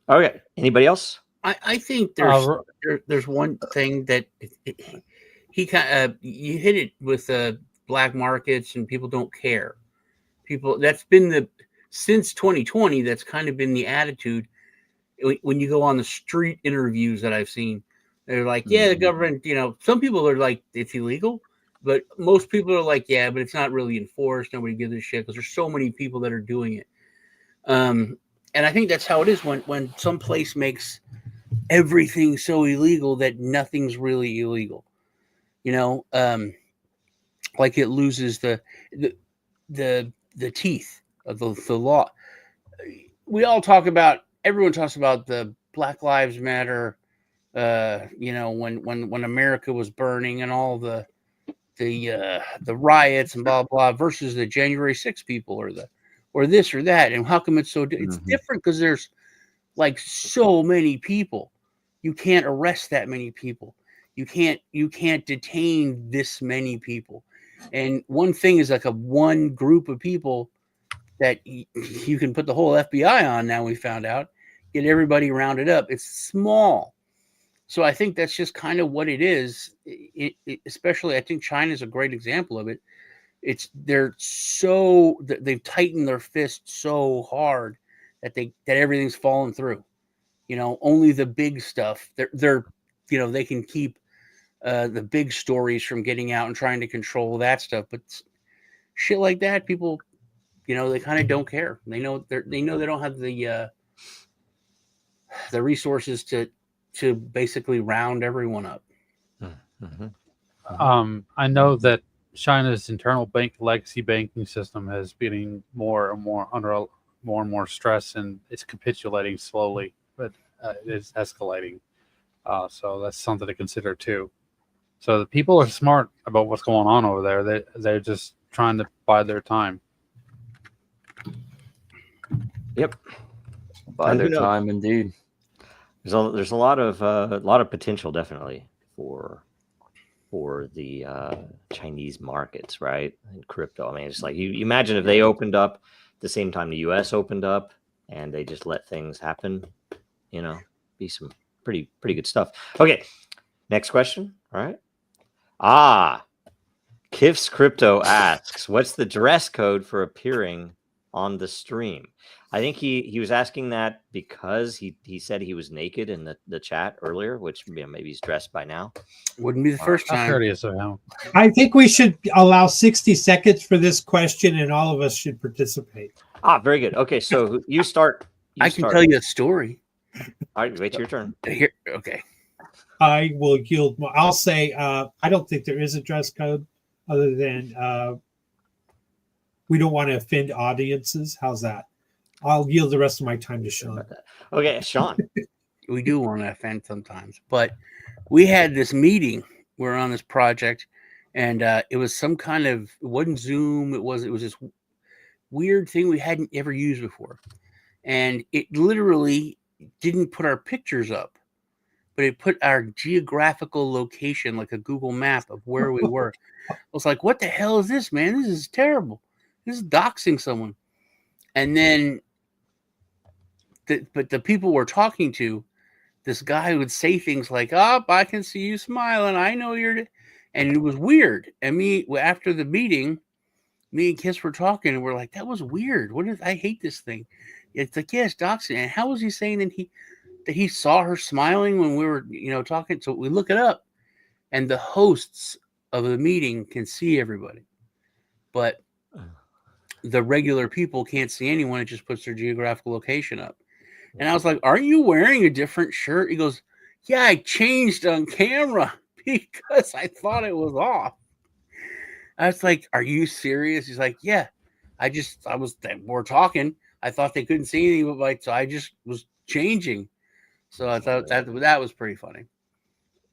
Okay. Anybody else? I think there's one thing that he kind of you hit it with black markets and people don't care. That's been since 2020. That's kind of been the attitude. When you go on the street interviews that I've seen, they're like, yeah, the government, some people are like, it's illegal, but most people are like, yeah, but it's not really enforced. Nobody gives a shit because there's so many people that are doing it. And I think that's how it is when some place makes everything so illegal that nothing's really illegal, like it loses the teeth of the law. Everyone talks about the Black Lives Matter, when America was burning and all the riots and blah blah versus the January 6th people or this or that, and how come it's so it's different because there's like so many people. You can't arrest that many people. You can't detain this many people. And one thing is like one group of people that you can put the whole FBI on. Now we found out, get everybody rounded up. It's small. So I think that's just kind of what it is. Especially, I think China's a great example of it. They've tightened their fist so hard that everything's fallen through. Only the big stuff. They can keep the big stories from getting out and trying to control that stuff. But shit like that, people, they kind of don't care. They know they don't have the resources to basically round everyone up. I know that China's internal legacy banking system is getting more and more under more and more stress, and it's capitulating slowly, but it's escalating. So that's something to consider too. So the people are smart about what's going on over there. They're just trying to buy their time. Yep. By their time, indeed. There's a lot of potential definitely for the Chinese markets, right? And crypto. I mean, it's like you imagine if they opened up the same time the U.S. opened up, and they just let things happen. Be some pretty good stuff. Okay, next question. All right. Kif's Crypto asks, "What's the dress code for appearing on the stream?" I think he was asking that because he said he was naked in the chat earlier, which maybe he's dressed by now. Wouldn't be the first time. I think we should allow 60 seconds for this question, and all of us should participate. Very good. Okay, so you start. I can tell you a story. All right, wait your turn. Here, okay. I will yield. I'll say I don't think there is a dress code other than we don't want to offend audiences. How's that? I'll yield the rest of my time to Sean. Okay, Sean. We do want to offend sometimes, but we had this meeting. We're on this project, and it was some kind of, it wasn't Zoom. It was this weird thing we hadn't ever used before, and it literally didn't put our pictures up, but it put our geographical location, like a Google map of where we were. I was like, "What the hell is this, man? This is terrible. This is doxing someone." And then, but the people we're talking to, this guy would say things like, "Oh, I can see you smiling. I know you're," and it was weird. And after the meeting, me and Kiss were talking, and we're like, "That was weird. I hate this thing." It's like, yes, doxing. And how was he saying that he saw her smiling when we were, talking? So we look it up, and the hosts of the meeting can see everybody, but the regular people can't see anyone. It just puts their geographical location up. And I was like, "Are you wearing a different shirt?" He goes, "Yeah, I changed on camera because I thought it was off." I was like, "Are you serious?" He's like, "Yeah, we're talking. I thought they couldn't see anything, but so I just was changing." So I thought that was pretty funny.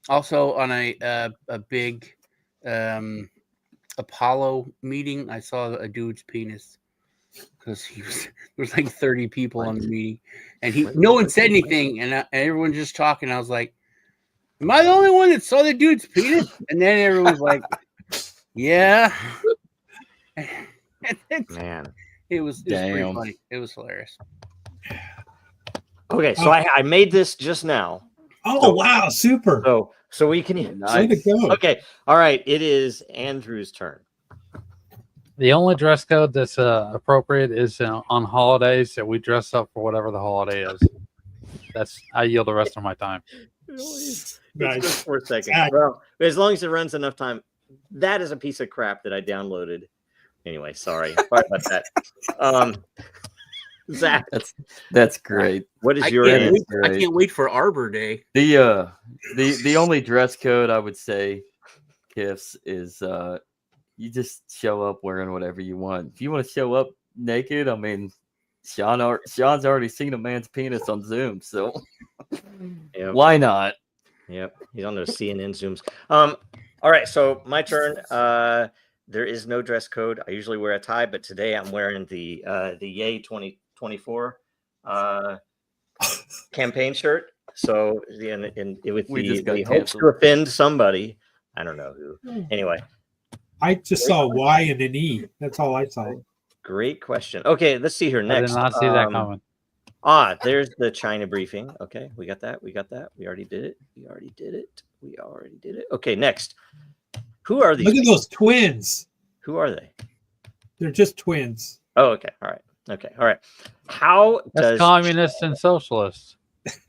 Also, on a big Apollo meeting, I saw a dude's penis because there was like 30 people on the meeting, and no one said anything, and everyone just talking. I was like, "Am I the only one that saw the dude's penis?" And then everyone was like, "Yeah." Man, it was pretty funny. It was hilarious. Okay, so I made this just now. Oh, wow, super. So we can. Nice. Okay, all right. It is Andrew's turn. The only dress code that's appropriate is on holidays that we dress up for whatever the holiday is. I yield the rest of my time. Nice. Just 4 seconds. Well, as long as it runs enough time. That is a piece of crap that I downloaded. Anyway, sorry about that. Zach, that's great. What is I can't wait for Arbor Day. The only dress code I would say, Kiffs, is you just show up wearing whatever you want. If you want to show up naked, I mean, Sean's already seen a man's penis on Zoom, so why not? Yep, he's on those CNN Zooms. All right, so my turn. There is no dress code. I usually wear a tie, but today I'm wearing the Yay 2024 campaign shirt. So with We just got the hopes to canceled. offend somebody. I don't know who. Anyway, I just saw a Y and an E. That's all I saw. great question. Okay, let's see here I did next. not see that coming. There's the China briefing. Okay, we got that. We already did it. Okay, next. Who are these? Look at those twins. Who are they? They're just twins. Oh, okay. All right. How That's does communists and socialists.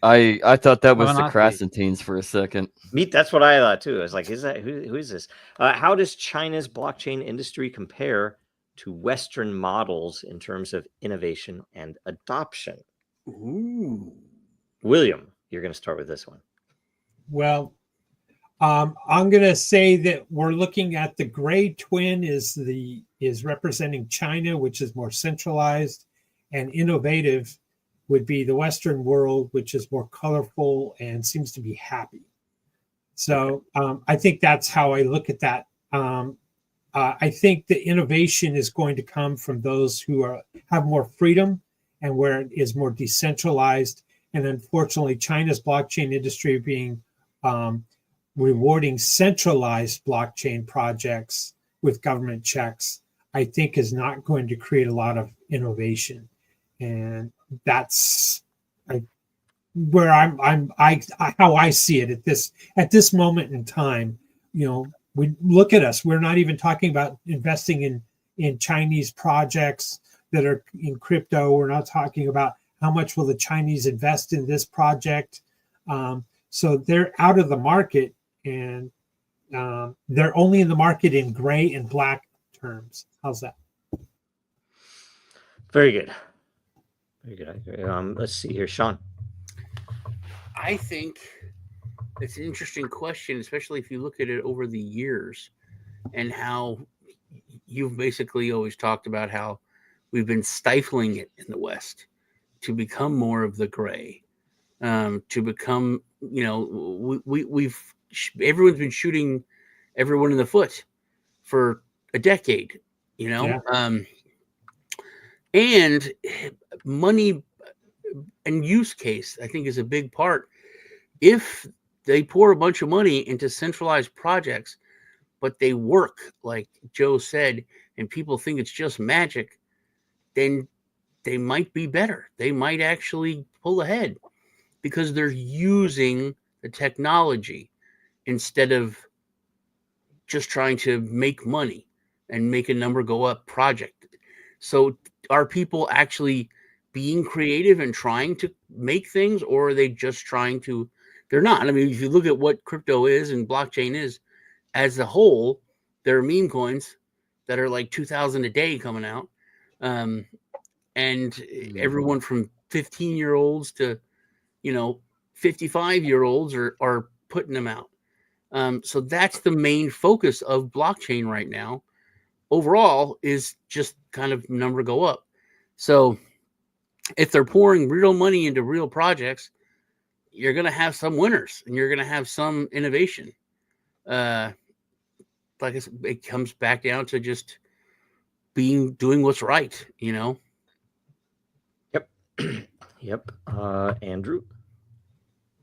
I thought that was the Feminazi. Krasantines for a second. That's what I thought too. I was like, is that who is this? How does China's blockchain industry compare to Western models in terms of innovation and adoption? Ooh. William, you're going to start with this one. Well, I'm going to say that we're looking at the gray twin is representing China, which is more centralized, and innovative would be the Western world, which is more colorful and seems to be happy. So I think that's how I look at that. I think the innovation is going to come from those who have more freedom and where it is more decentralized. And unfortunately, China's blockchain industry being rewarding centralized blockchain projects with government checks, I think is not going to create a lot of innovation. And that's where how I see it at this moment in time. We look at us. We're not even talking about investing in Chinese projects that are in crypto. We're not talking about how much will the Chinese invest in this project. So they're out of the market, and they're only in the market in gray and black terms. How's that? Very good. Let's see here, Sean. I think it's an interesting question, especially if you look at it over the years and how you've basically always talked about how we've been stifling it in the West to become more of the gray, to become, everyone's been shooting everyone in the foot for a decade, Yeah. And money and use case, I think, is a big part. If they pour a bunch of money into centralized projects, but they work, like Joe said, and people think it's just magic, then they might be better. They might actually pull ahead because they're using the technology instead of just trying to make money and make a number go up project. So are people actually being creative and trying to make things, or are they just trying to? They're not. I mean, if you look at what crypto is and blockchain is as a whole, there are meme coins that are like 2,000 a day coming out. And everyone from 15-year-olds to, 55-year-olds are putting them out. So that's the main focus of blockchain right now. Overall is just kind of number go up. So if they're pouring real money into real projects, you're going to have some winners and you're going to have some innovation. Like I said, it comes back down to just doing what's right, Yep. Yep. Andrew.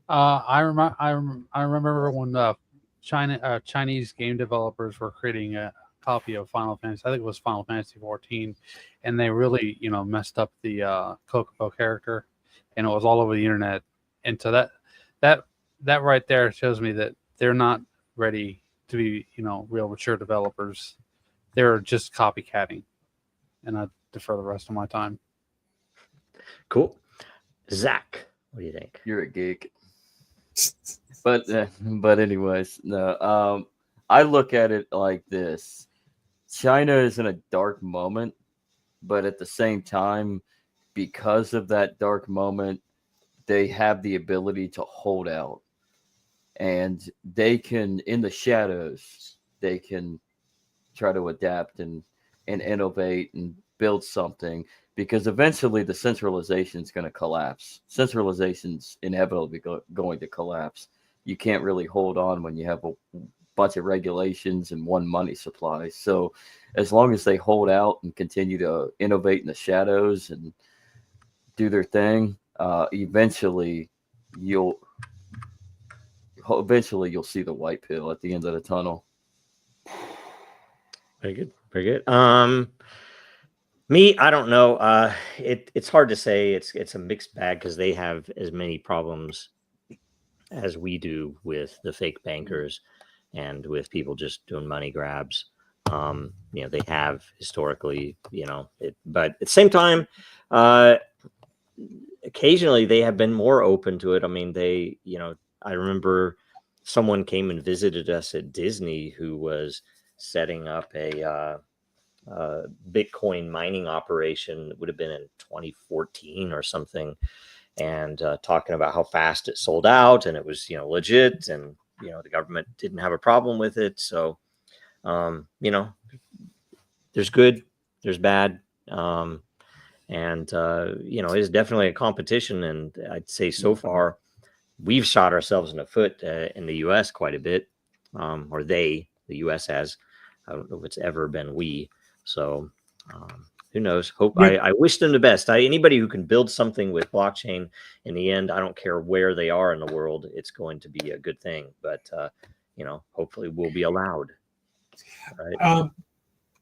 I remember when Chinese game developers were creating a copy of Final Fantasy. I think it was Final Fantasy 14, and they really, messed up the Kokopo character, and it was all over the internet. And so that right there shows me that they're not ready to be, real mature developers. They're just copycatting, and I defer the rest of my time. Cool. Zach, what do you think? You're a geek. But anyways, no. I look at it like this: China is in a dark moment, but at the same time, because of that dark moment, they have the ability to hold out, and they can, in the shadows, they can try to adapt and innovate and build something, because eventually the centralization is going to collapse. Centralization's inevitably going to collapse. You can't really hold on when you have bunch of regulations and one money supply. So as long as they hold out and continue to innovate in the shadows and do their thing, eventually you'll see the white pill at the end of the tunnel. Very good. Very good. Me, I don't know. It's hard to say. It's a mixed bag because they have as many problems as we do with the fake bankers and with people just doing money grabs. They have historically, but at the same time, occasionally they have been more open to it. I mean, I remember someone came and visited us at Disney who was setting up a Bitcoin mining operation that would have been in 2014 or something, and talking about how fast it sold out, and it was legit, and the government didn't have a problem with it. So there's good, there's bad, and it is definitely a competition. And I'd say so far we've shot ourselves in the foot in the U.S. quite a bit, or the U.S. has. I don't know if it's ever been we. So who knows? I wish them the best. Anybody who can build something with blockchain, in the end, I don't care where they are in the world, it's going to be a good thing. But hopefully we'll be allowed. Right?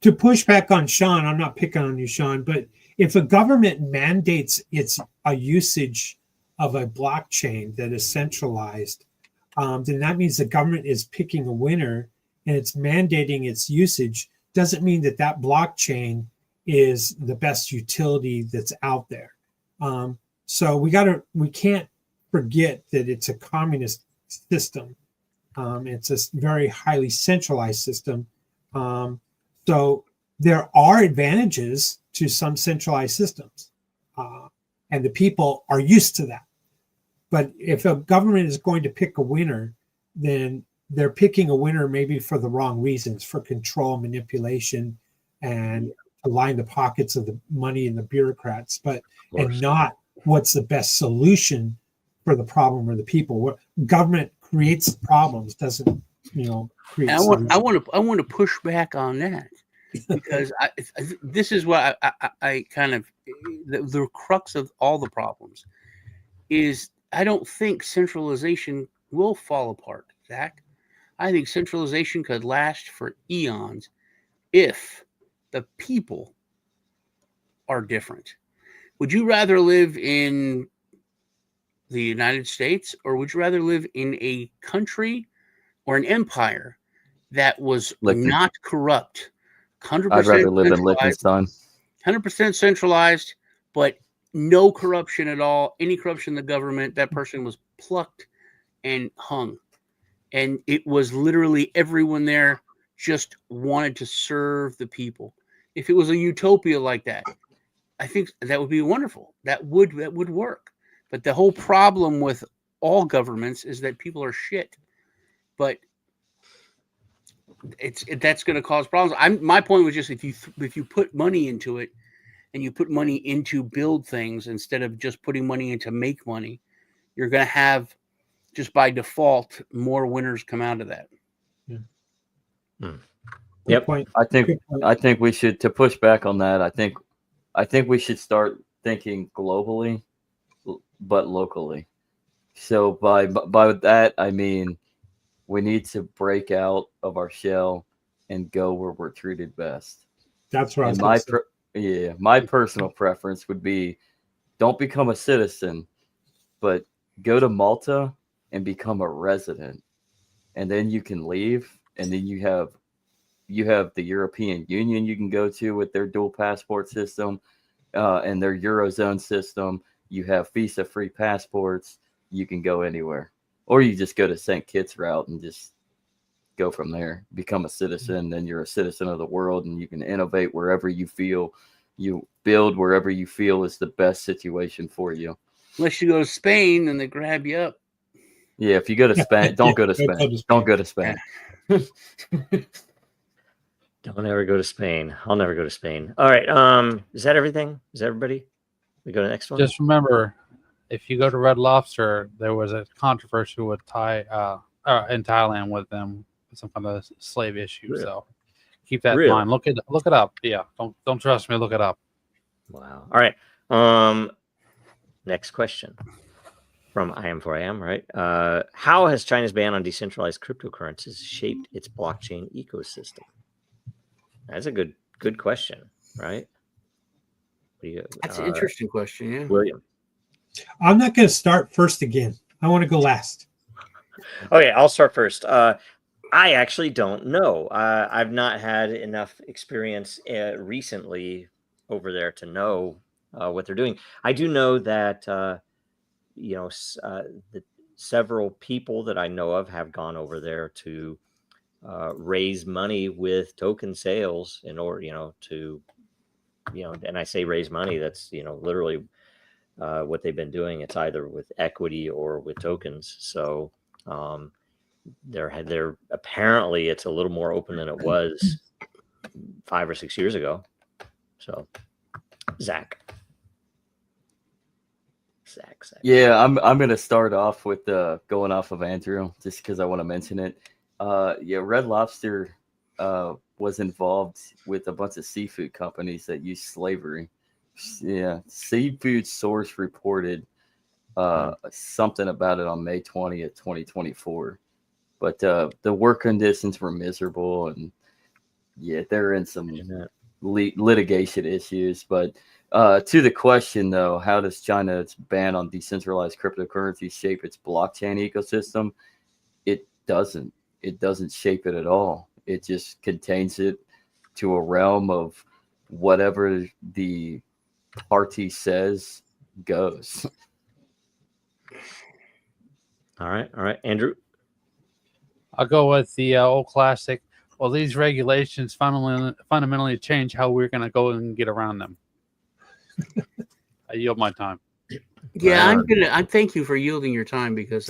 To push back on Sean, I'm not picking on you, Sean, but if a government mandates a usage of a blockchain that is centralized, then that means the government is picking a winner and it's mandating its usage. Doesn't mean that blockchain is the best utility that's out there. So we can't forget that it's a communist system. It's a very highly centralized system. So there are advantages to some centralized systems, and the people are used to that. But if a government is going to pick a winner, then they're picking a winner maybe for the wrong reasons, for control, manipulation, and to line the pockets of the money and the bureaucrats, and not what's the best solution for the problem or the people. What government creates problems, doesn't create solutions. I want to push back on that, because this is what I kind of the crux of all the problems is I don't think centralization will fall apart, Zach. I think centralization could last for eons if the people are different. Would you rather live in the United States, or would you rather live in a country or an empire that was not corrupt? 100% I'd rather live in Liechtenstein. 100% centralized, but no corruption at all. Any corruption in the government, that person was plucked and hung. And it was literally everyone there just wanted to serve the people. If it was a utopia like that, I think that would be wonderful. That would work. But the whole problem with all governments is that people are shit. But that's going to cause problems. My point was just if you put money into it, and you put money into build things instead of just putting money into make money, you're going to have, just by default, more winners come out of that. Yeah. Yep. Point. I think we should, to push back on that, I think we should start thinking globally, but locally. So by that, I mean, we need to break out of our shell and go where we're treated best. That's right. My personal preference would be, don't become a citizen, but go to Malta and become a resident, and then you can leave, and then you have the European Union you can go to with their dual passport system, and their Eurozone system. You have visa-free passports. You can go anywhere, or you just go to St. Kitts route and just go from there. Become a citizen, then you're a citizen of the world, and you can innovate wherever you feel. You build wherever you feel is the best situation for you. Unless you go to Spain and they grab you up. Yeah, if you go to Spain, don't go to Spain. Don't go to Spain. Don't ever go to Spain. I'll never go to Spain. All right. Is that everything? Is that everybody? We go to the next one. Just remember, if you go to Red Lobster, there was a controversy with in Thailand with them some kind of slave issue. Really? So keep that Really? in mind. Look it up. Yeah, don't trust me. Look it up. Wow. All right. Next question from I am for I am, right? How has China's ban on decentralized cryptocurrencies shaped its blockchain ecosystem? That's a good question, right? That's an interesting question. Yeah. William. I'm not going to start first again. I want to go last. Okay, I'll start first. I actually don't know. I've not had enough experience recently over there to know what they're doing. I do know that the several people that I know of have gone over there to raise money with token sales in order, to, and I say raise money, that's, literally what they've been doing. It's either with equity or with tokens. So they're apparently it's a little more open than it was 5 or 6 years ago. So Zach. Yeah, I'm gonna start off with going off of Andrew just because I want to mention it. Red Lobster was involved with a bunch of seafood companies that use slavery. Yeah, Seafood Source reported something about it on May 20th, 2024. But the work conditions were miserable, and they're in some litigation issues. But to the question, though, how does China's ban on decentralized cryptocurrency shape its blockchain ecosystem? It doesn't. It doesn't shape it at all. It just contains it to a realm of whatever the party says goes. All right, Andrew. I'll go with the old classic. Well, these regulations fundamentally change how we're going to go and get around them. I yield my time. Yeah, I thank you for yielding your time because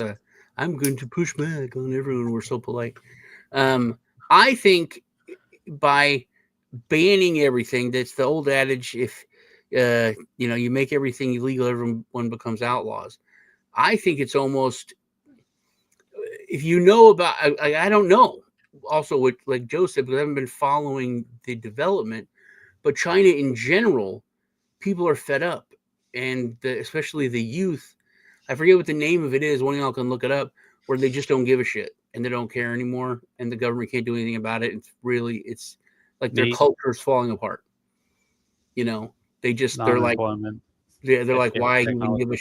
I'm going to push back on everyone. We're so polite. I think by banning everything, that's the old adage. If you make everything illegal, everyone becomes outlaws. I think it's almost, if you know about, I don't know. Also, what like Joe said, because I haven't been following the development, but China in general, people are fed up, and especially the youth. I forget what the name of it is. One of y'all can look it up, where they just don't give a shit and they don't care anymore, and the government can't do anything about it. It's like their culture is falling apart. They're like, why even give a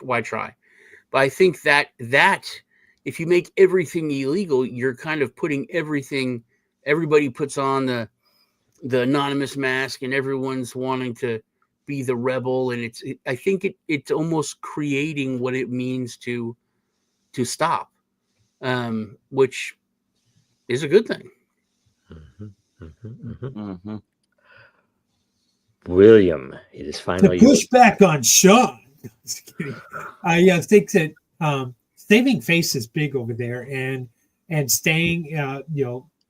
why try? But I think that if you make everything illegal, you're kind of putting everybody puts on the anonymous mask, and everyone's wanting to be the rebel, and I think it's almost creating what it means to stop, which is a good thing. William, it is finally to push back on Sean. I think that saving face is big over there, and staying in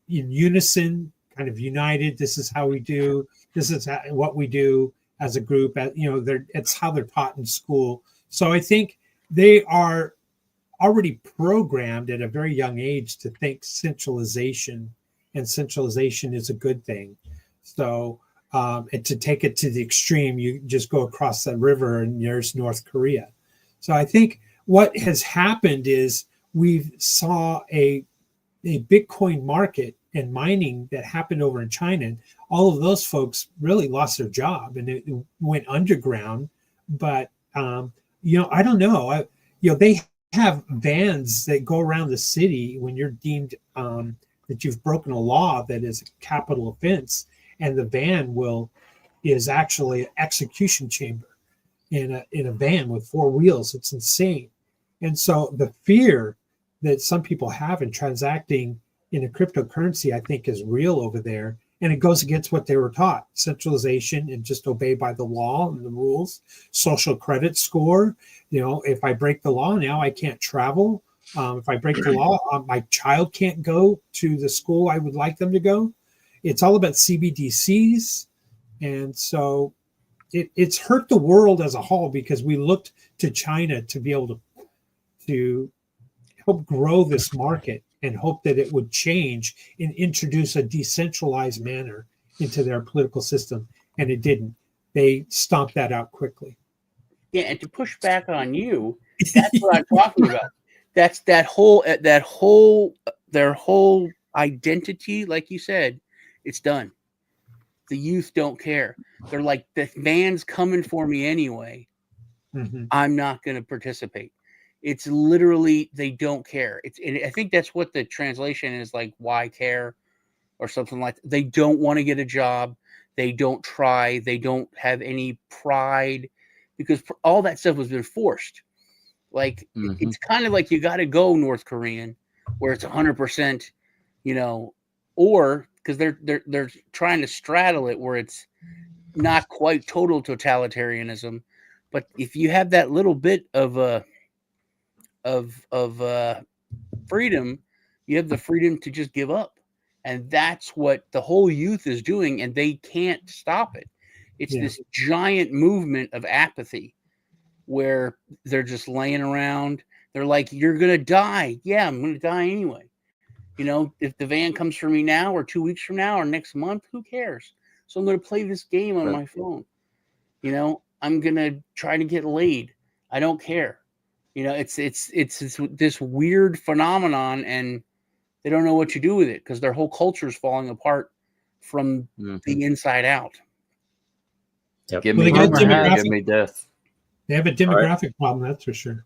unison, kind of united. This is how we do. This is what we do as a group. It's how they're taught in school. So I think they are already programmed at a very young age to think centralization, and centralization is a good thing. So and to take it to the extreme, you just go across the river and there's North Korea. So I think what has happened is we saw a Bitcoin market and mining that happened over in China. And all of those folks really lost their job, and it went underground. But I don't know. They have vans that go around the city when you're deemed that you've broken a law that is a capital offense, and the van is actually an execution chamber in a van with 4 wheels. It's insane. And so the fear that some people have in transacting in a cryptocurrency, I think, is real over there. And it goes against what they were taught: centralization and just obey by the law and the rules. Social credit score. If I break the law now, I can't travel. If I break the law, my child can't go to the school I would like them to go. It's all about CBDCs. And so it's hurt the world as a whole, because we looked to China to be able to help grow this market. and hope that it would change and introduce a decentralized manner into their political system. And it didn't. They stomped that out quickly. Yeah, and to push back on you, that's what I'm talking about. That's their whole identity, like you said, it's done. The youth don't care. They're like, the van's coming for me anyway. Mm-hmm. I'm not going to participate. It's literally, they don't care. And I think that's what the translation is, like, why care or something like that. They don't want to get a job. They don't try. They don't have any pride because all that stuff has been forced. Like, it's kind of like you got to go North Korean where it's 100%, or because they're trying to straddle it where it's not quite total totalitarianism. But if you have that little bit of freedom, you have the freedom to just give up. And that's what the whole youth is doing, and they can't stop it. It's this giant movement of apathy where they're just laying around. They're like, you're going to die. Yeah, I'm going to die anyway. If the van comes for me now or 2 weeks from now or next month, who cares? So I'm going to play this game on my phone. I'm going to try to get laid. I don't care. It's this weird phenomenon, and they don't know what to do with it because their whole culture is falling apart from the inside out. Yep. Give me death. They have a demographic problem, that's for sure.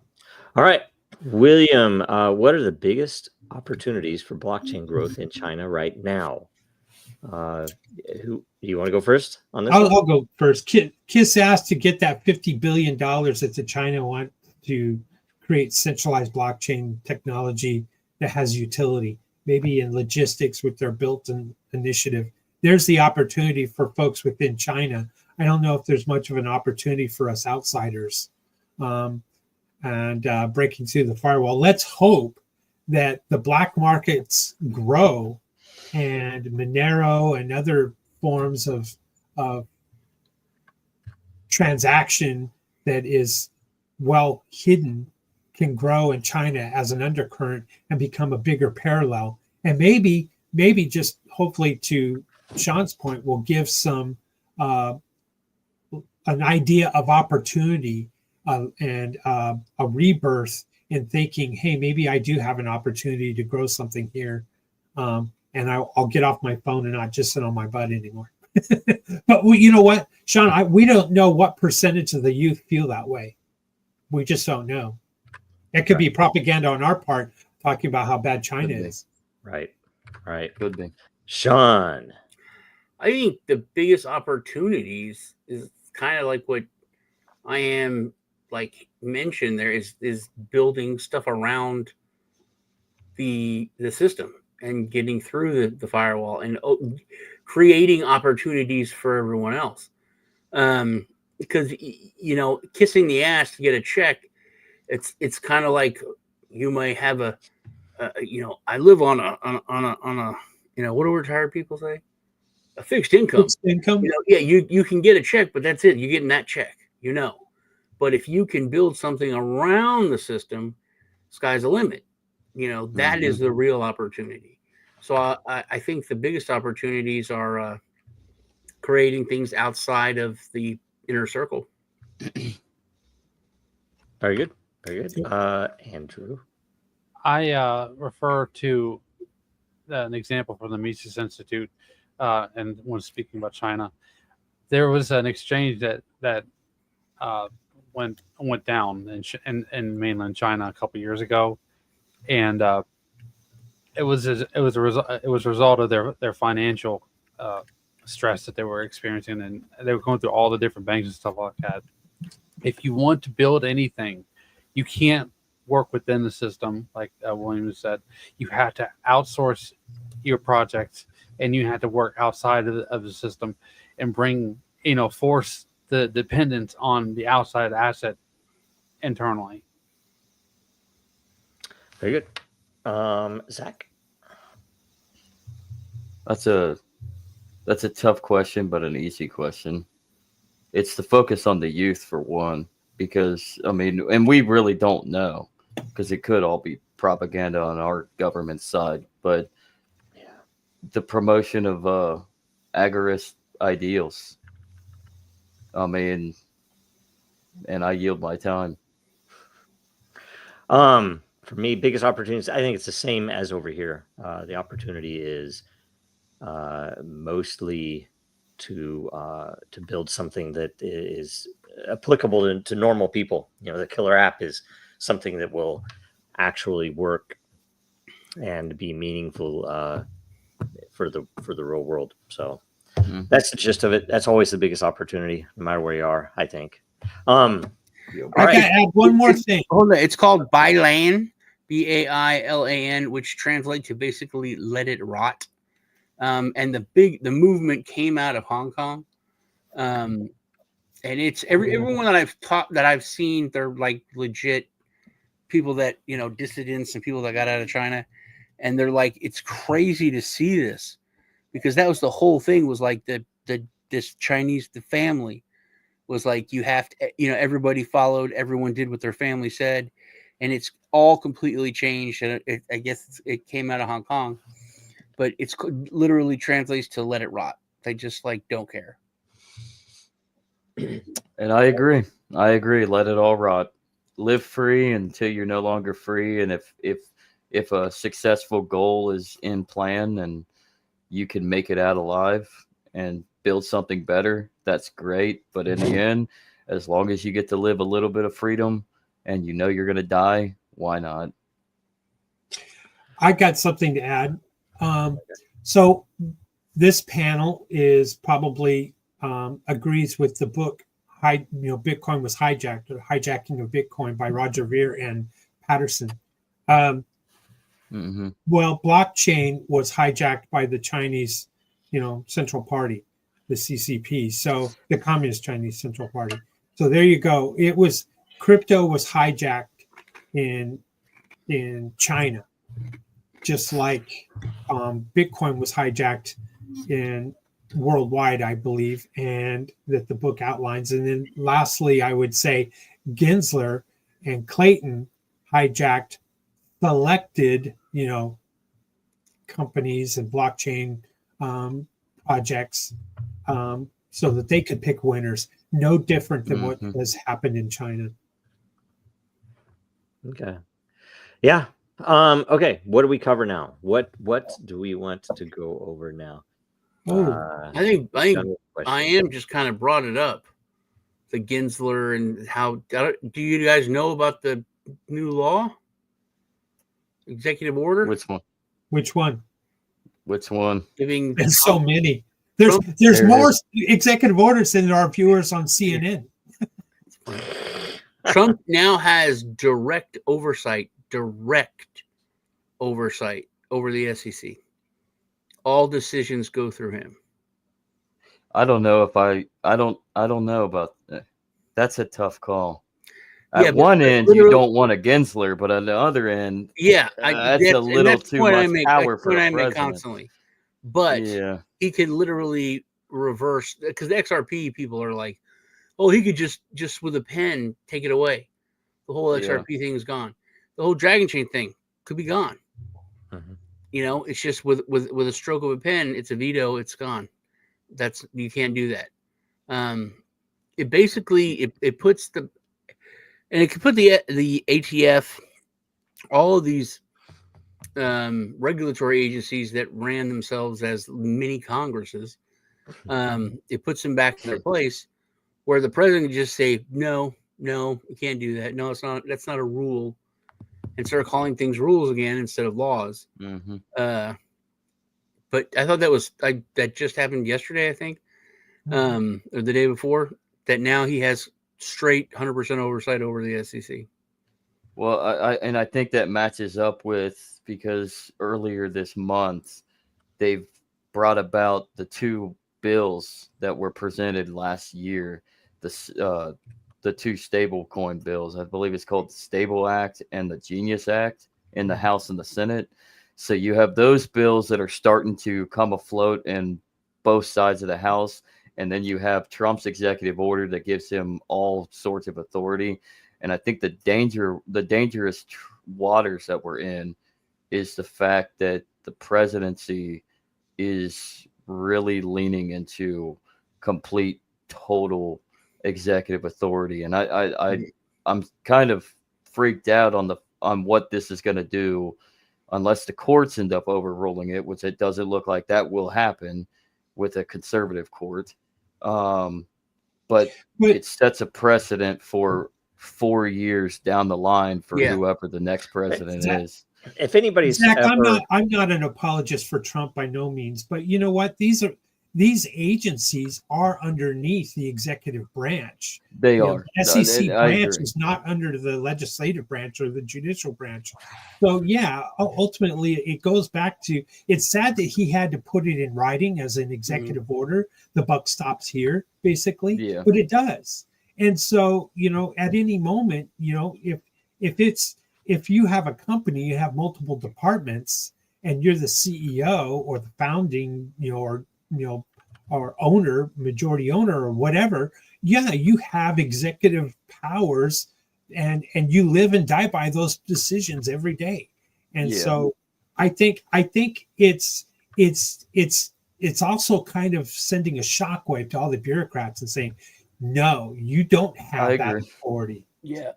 All right, William, what are the biggest opportunities for blockchain growth in China right now? Who do you want to go first on this? I'll go first. KISS asked to get that $50 billion that China want to create centralized blockchain technology that has utility, maybe in logistics with their built-in initiative. There's the opportunity for folks within China. I don't know if there's much of an opportunity for us outsiders and breaking through the firewall. Let's hope that the black markets grow and Monero and other forms of transaction that is well hidden can grow in China as an undercurrent and become a bigger parallel. And maybe just hopefully, to Sean's point, will give some an idea of opportunity and a rebirth in thinking, hey, maybe I do have an opportunity to grow something here. And I'll get off my phone and not just sit on my butt anymore. But you know what, Sean, we don't know what percentage of the youth feel that way. We just don't know. It could be propaganda on our part talking about how bad China is. Right. Could be. Sean. I think the biggest opportunities is kind of like what I am mentioned there is building stuff around the system and getting through the firewall and creating opportunities for everyone else. Because kissing the ass to get a check, it's kind of like you might have I live on a what do retired people say? A fixed income. Fixed income. You can get a check, but that's it. You're getting that check, But if you can build something around the system, sky's the limit. That is the real opportunity. So I think the biggest opportunities are creating things outside of the inner circle. Very good. Andrew. I refer to an example from the Mises Institute, and when speaking about China, there was an exchange that went down in mainland China a couple years ago, and it was a result of their financial stress that they were experiencing, and they were going through all the different banks and stuff like that. If you want to build anything, you can't work within the system, like William said. You have to outsource your projects, and you have to work outside of the system and force the dependence on the outside asset internally. Very good. Zach? That's a tough question, but an easy question. It's the focus on the youth for one, because and we really don't know, because it could all be propaganda on our government side, but the promotion of agorist ideals. I mean, and I yield my time. For me, biggest opportunities, I think it's the same as over here. The opportunity is mostly to build something that is applicable to normal people. You know, the killer app is something that will actually work and be meaningful for the real world. So that's the gist of it. That's always the biggest opportunity, no matter where you are, I think. I gotta add one more thing. Hold on. It's called Bailan, Bailan, which translates to basically let it rot. And the movement came out of Hong Kong. And it's everyone that I've seen, they're like legit people that, you know, dissidents and people that got out of China. And they're like, it's crazy to see this, because that was the whole thing, was like this Chinese, the family was like, you have to, you know, everybody followed, everyone did what their family said. And it's all completely changed. And I guess it came out of Hong Kong, but it's literally translates to let it rot. They just like don't care. And I agree. Let it all rot. Live free until you're no longer free. And if a successful goal is in plan and you can make it out alive and build something better, that's great. But in the end, as long as you get to live a little bit of freedom and you know you're going to die, why not? I got something to add. So this panel is probably agrees with the book, Bitcoin was hijacked, or Hijacking of Bitcoin by Roger Ver and Patterson. Well, blockchain was hijacked by the Chinese, Central Party, the CCP. So the Communist Chinese Central Party. So there you go. Crypto was hijacked in China, just like Bitcoin was hijacked in worldwide, I believe, and that the book outlines. And then lastly, I would say Gensler and Clayton hijacked selected, companies and blockchain projects so that they could pick winners. No different than what has happened in China. Okay. Yeah. Okay. What do we cover now? What do we want to go over now? I think I am just kind of brought it up, the Gensler, and how do you guys know about the new law, executive order? Which one? There's so many. There's more executive orders than there are viewers on CNN. Trump now has direct oversight over the SEC. All decisions go through him. I don't know if I don't know about that. That's a tough call. At one end, you don't want a Gensler, but on the other end, that's a little too much power for the president. Constantly. But he can literally reverse, because the XRP people are like, oh, he could just with a pen take it away. The whole XRP thing is gone. The whole Dragon Chain thing could be gone. It's just with a stroke of a pen, it's a veto, it's gone. You can't do that. It basically it puts and it could put the ATF, all of these regulatory agencies that ran themselves as mini Congresses, it puts them back in their place, where the president can just say, no, you can't do that. No, that's not a rule. And start calling things rules again instead of laws. But I thought that just happened yesterday, I think, or the day before, that now he has straight 100% oversight over the SEC. Well, I think that matches up with, because earlier this month, they've brought about the two bills that were presented last year, the two stable coin bills. I believe it's called the Stable Act and the Genius Act in the House and the Senate. So you have those bills that are starting to come afloat in both sides of the House. And then you have Trump's executive order that gives him all sorts of authority. And I think the dangerous waters that we're in is the fact that the presidency is really leaning into complete, total executive authority, and I'm kind of freaked out on what this is going to do, unless the courts end up overruling it, which it doesn't look like that will happen with a conservative court. But it sets a precedent for 4 years down the line for whoever the next president is. If anybody's Zach, I'm not an apologist for Trump by no means, but you know what? These agencies are underneath the executive branch. They are. The SEC branch is not under the legislative branch or the judicial branch. So yeah, ultimately it goes back to, it's sad that he had to put it in writing as an executive order. The buck stops here, basically, but it does. And so, at any moment, if you have a company, you have multiple departments, and you're the CEO or the founding, or owner, majority owner, or whatever, you have executive powers, and you live and die by those decisions every day. And so, I think it's also kind of sending a shockwave to all the bureaucrats and saying, no, you don't have that authority. Yeah,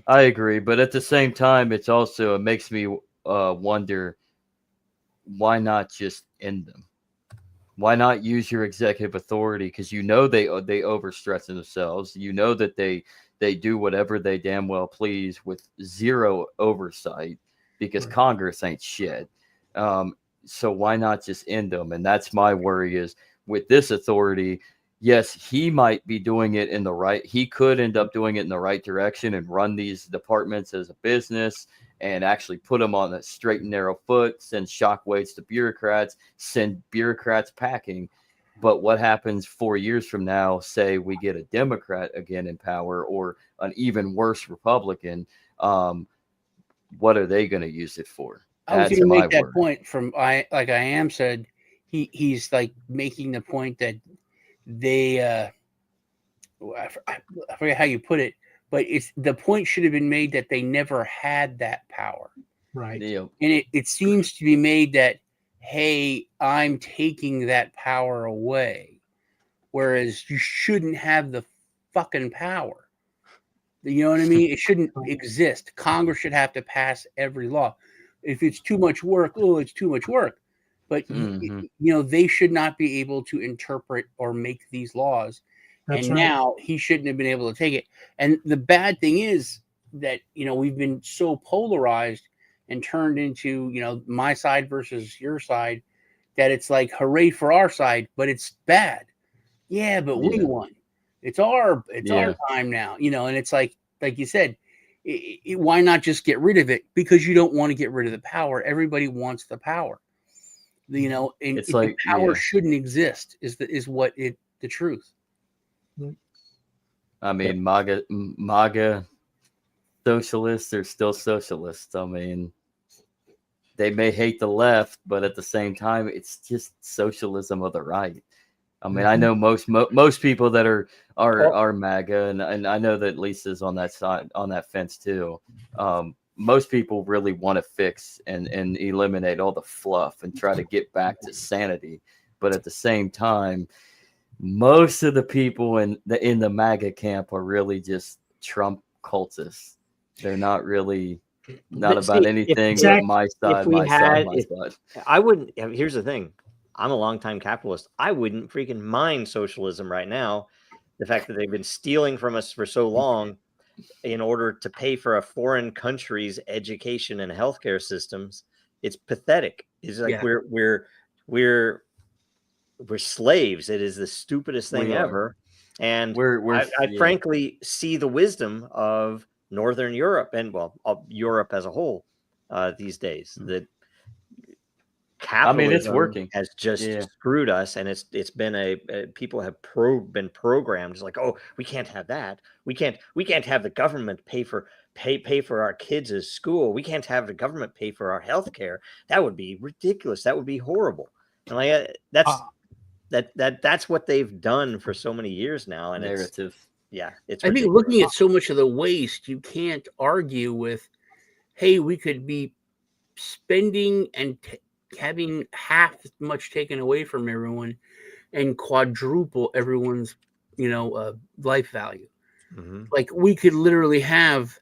I agree, but at the same time, it makes me wonder, why not just end them? Why not use your executive authority? Because they overstress themselves. That they do whatever they damn well please with zero oversight, because Congress ain't shit. So why not just end them? And that's my worry, is with this authority. Yes, he might be doing it in the right. He could end up doing it in the right direction and run these departments as a business and actually put them on a straight and narrow foot, send shockwaves to bureaucrats, send bureaucrats packing. But what happens 4 years from now, say we get a Democrat again in power, or an even worse Republican, what are they going to use it for? I was going to make that point I am said, he's like making the point that they, I forget how you put it, but the point should have been made that they never had that power. Right. Yeah. And it seems to be made that, hey, I'm taking that power away. Whereas you shouldn't have the fucking power. You know what I mean? It shouldn't exist. Congress should have to pass every law. If it's too much work, it's too much work. But, they should not be able to interpret or make these laws. That's right. Now he shouldn't have been able to take it. And the bad thing is that, we've been so polarized and turned into, my side versus your side, that it's like, hooray for our side, but it's bad. Yeah, but we won. It's our time now, and it's like you said, why not just get rid of it? Because you don't want to get rid of the power. Everybody wants the power. And it's like the power shouldn't exist is the truth. I mean, MAGA socialists are still socialists. I mean, they may hate the left, but at the same time, it's just socialism of the right. I mean, I know most people that are MAGA, and I know that Lisa's on that side, on that fence too. Most people really want to fix and eliminate all the fluff and try to get back to sanity. But at the same time, most of the people in the MAGA camp are really just Trump cultists. They're not really about anything but my side, my side. I wouldn't. Here's the thing. I'm a longtime capitalist. I wouldn't freaking mind socialism right now. The fact that they've been stealing from us for so long in order to pay for a foreign country's education and healthcare systems, it's pathetic. It's like we're slaves. It is the stupidest thing ever. And I frankly see the wisdom of Northern Europe and of Europe as a whole these days. That capitalism, it's working, has just screwed us, and it's been people have been programmed. It's like, oh, we can't have that. We can't have the government pay for our kids' school. We can't have the government pay for our health care. That would be ridiculous. That would be horrible. And that's what they've done for so many years now. And narrative. It's I think looking at so much of the waste, you can't argue with, hey, we could be spending and having half as much taken away from everyone and quadruple everyone's, life value. Mhm. Like we could literally have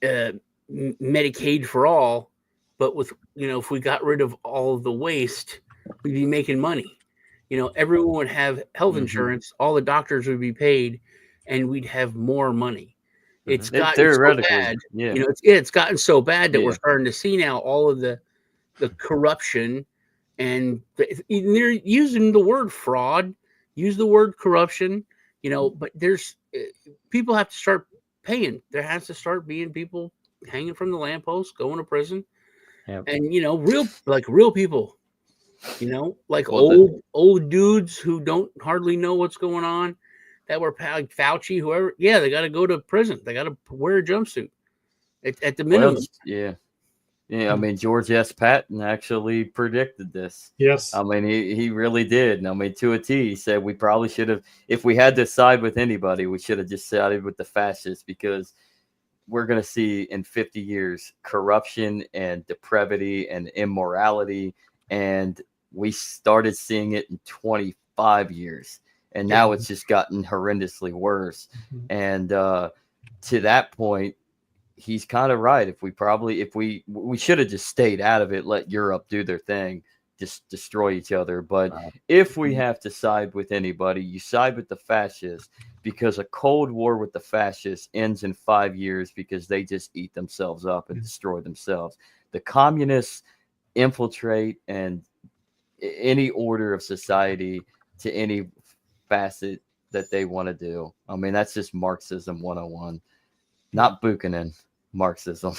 Medicaid for all, but with, if we got rid of all of the waste, we'd be making money. Everyone would have health Mhm. insurance, all the doctors would be paid, and we'd have more money. It's Mhm. gotten so Theoretically, bad. yeah. It's gotten so bad that we're Yeah. starting to see now all of the corruption, and they're using the word fraud, use the word corruption, but there's people have to start paying. There has to start being people hanging from the lamppost, going to prison, Yep. and real people, like Well, old dudes who don't hardly know what's going on, that were like Fauci, whoever. Yeah, they got to go to prison. They got to wear a jumpsuit at the minimum. Well, yeah. Yeah, I mean, George S. Patton actually predicted this. Yes. I mean, he really did. I mean, to a T, he said we probably should have, if we had to side with anybody, we should have just sided with the fascists, because we're going to see in 50 years corruption and depravity and immorality. And we started seeing it in 25 years. And now it's just gotten horrendously worse. And to that point, he's kind of right. If we should have just stayed out of it, let Europe do their thing, just destroy each other. But if we have to side with anybody, you side with the fascists, because a Cold War with the fascists ends in 5 years because they just eat themselves up and destroy themselves. The communists infiltrate and any order of society to any facet that they want to do. I mean, that's just Marxism 101, not Buchanan Marxism.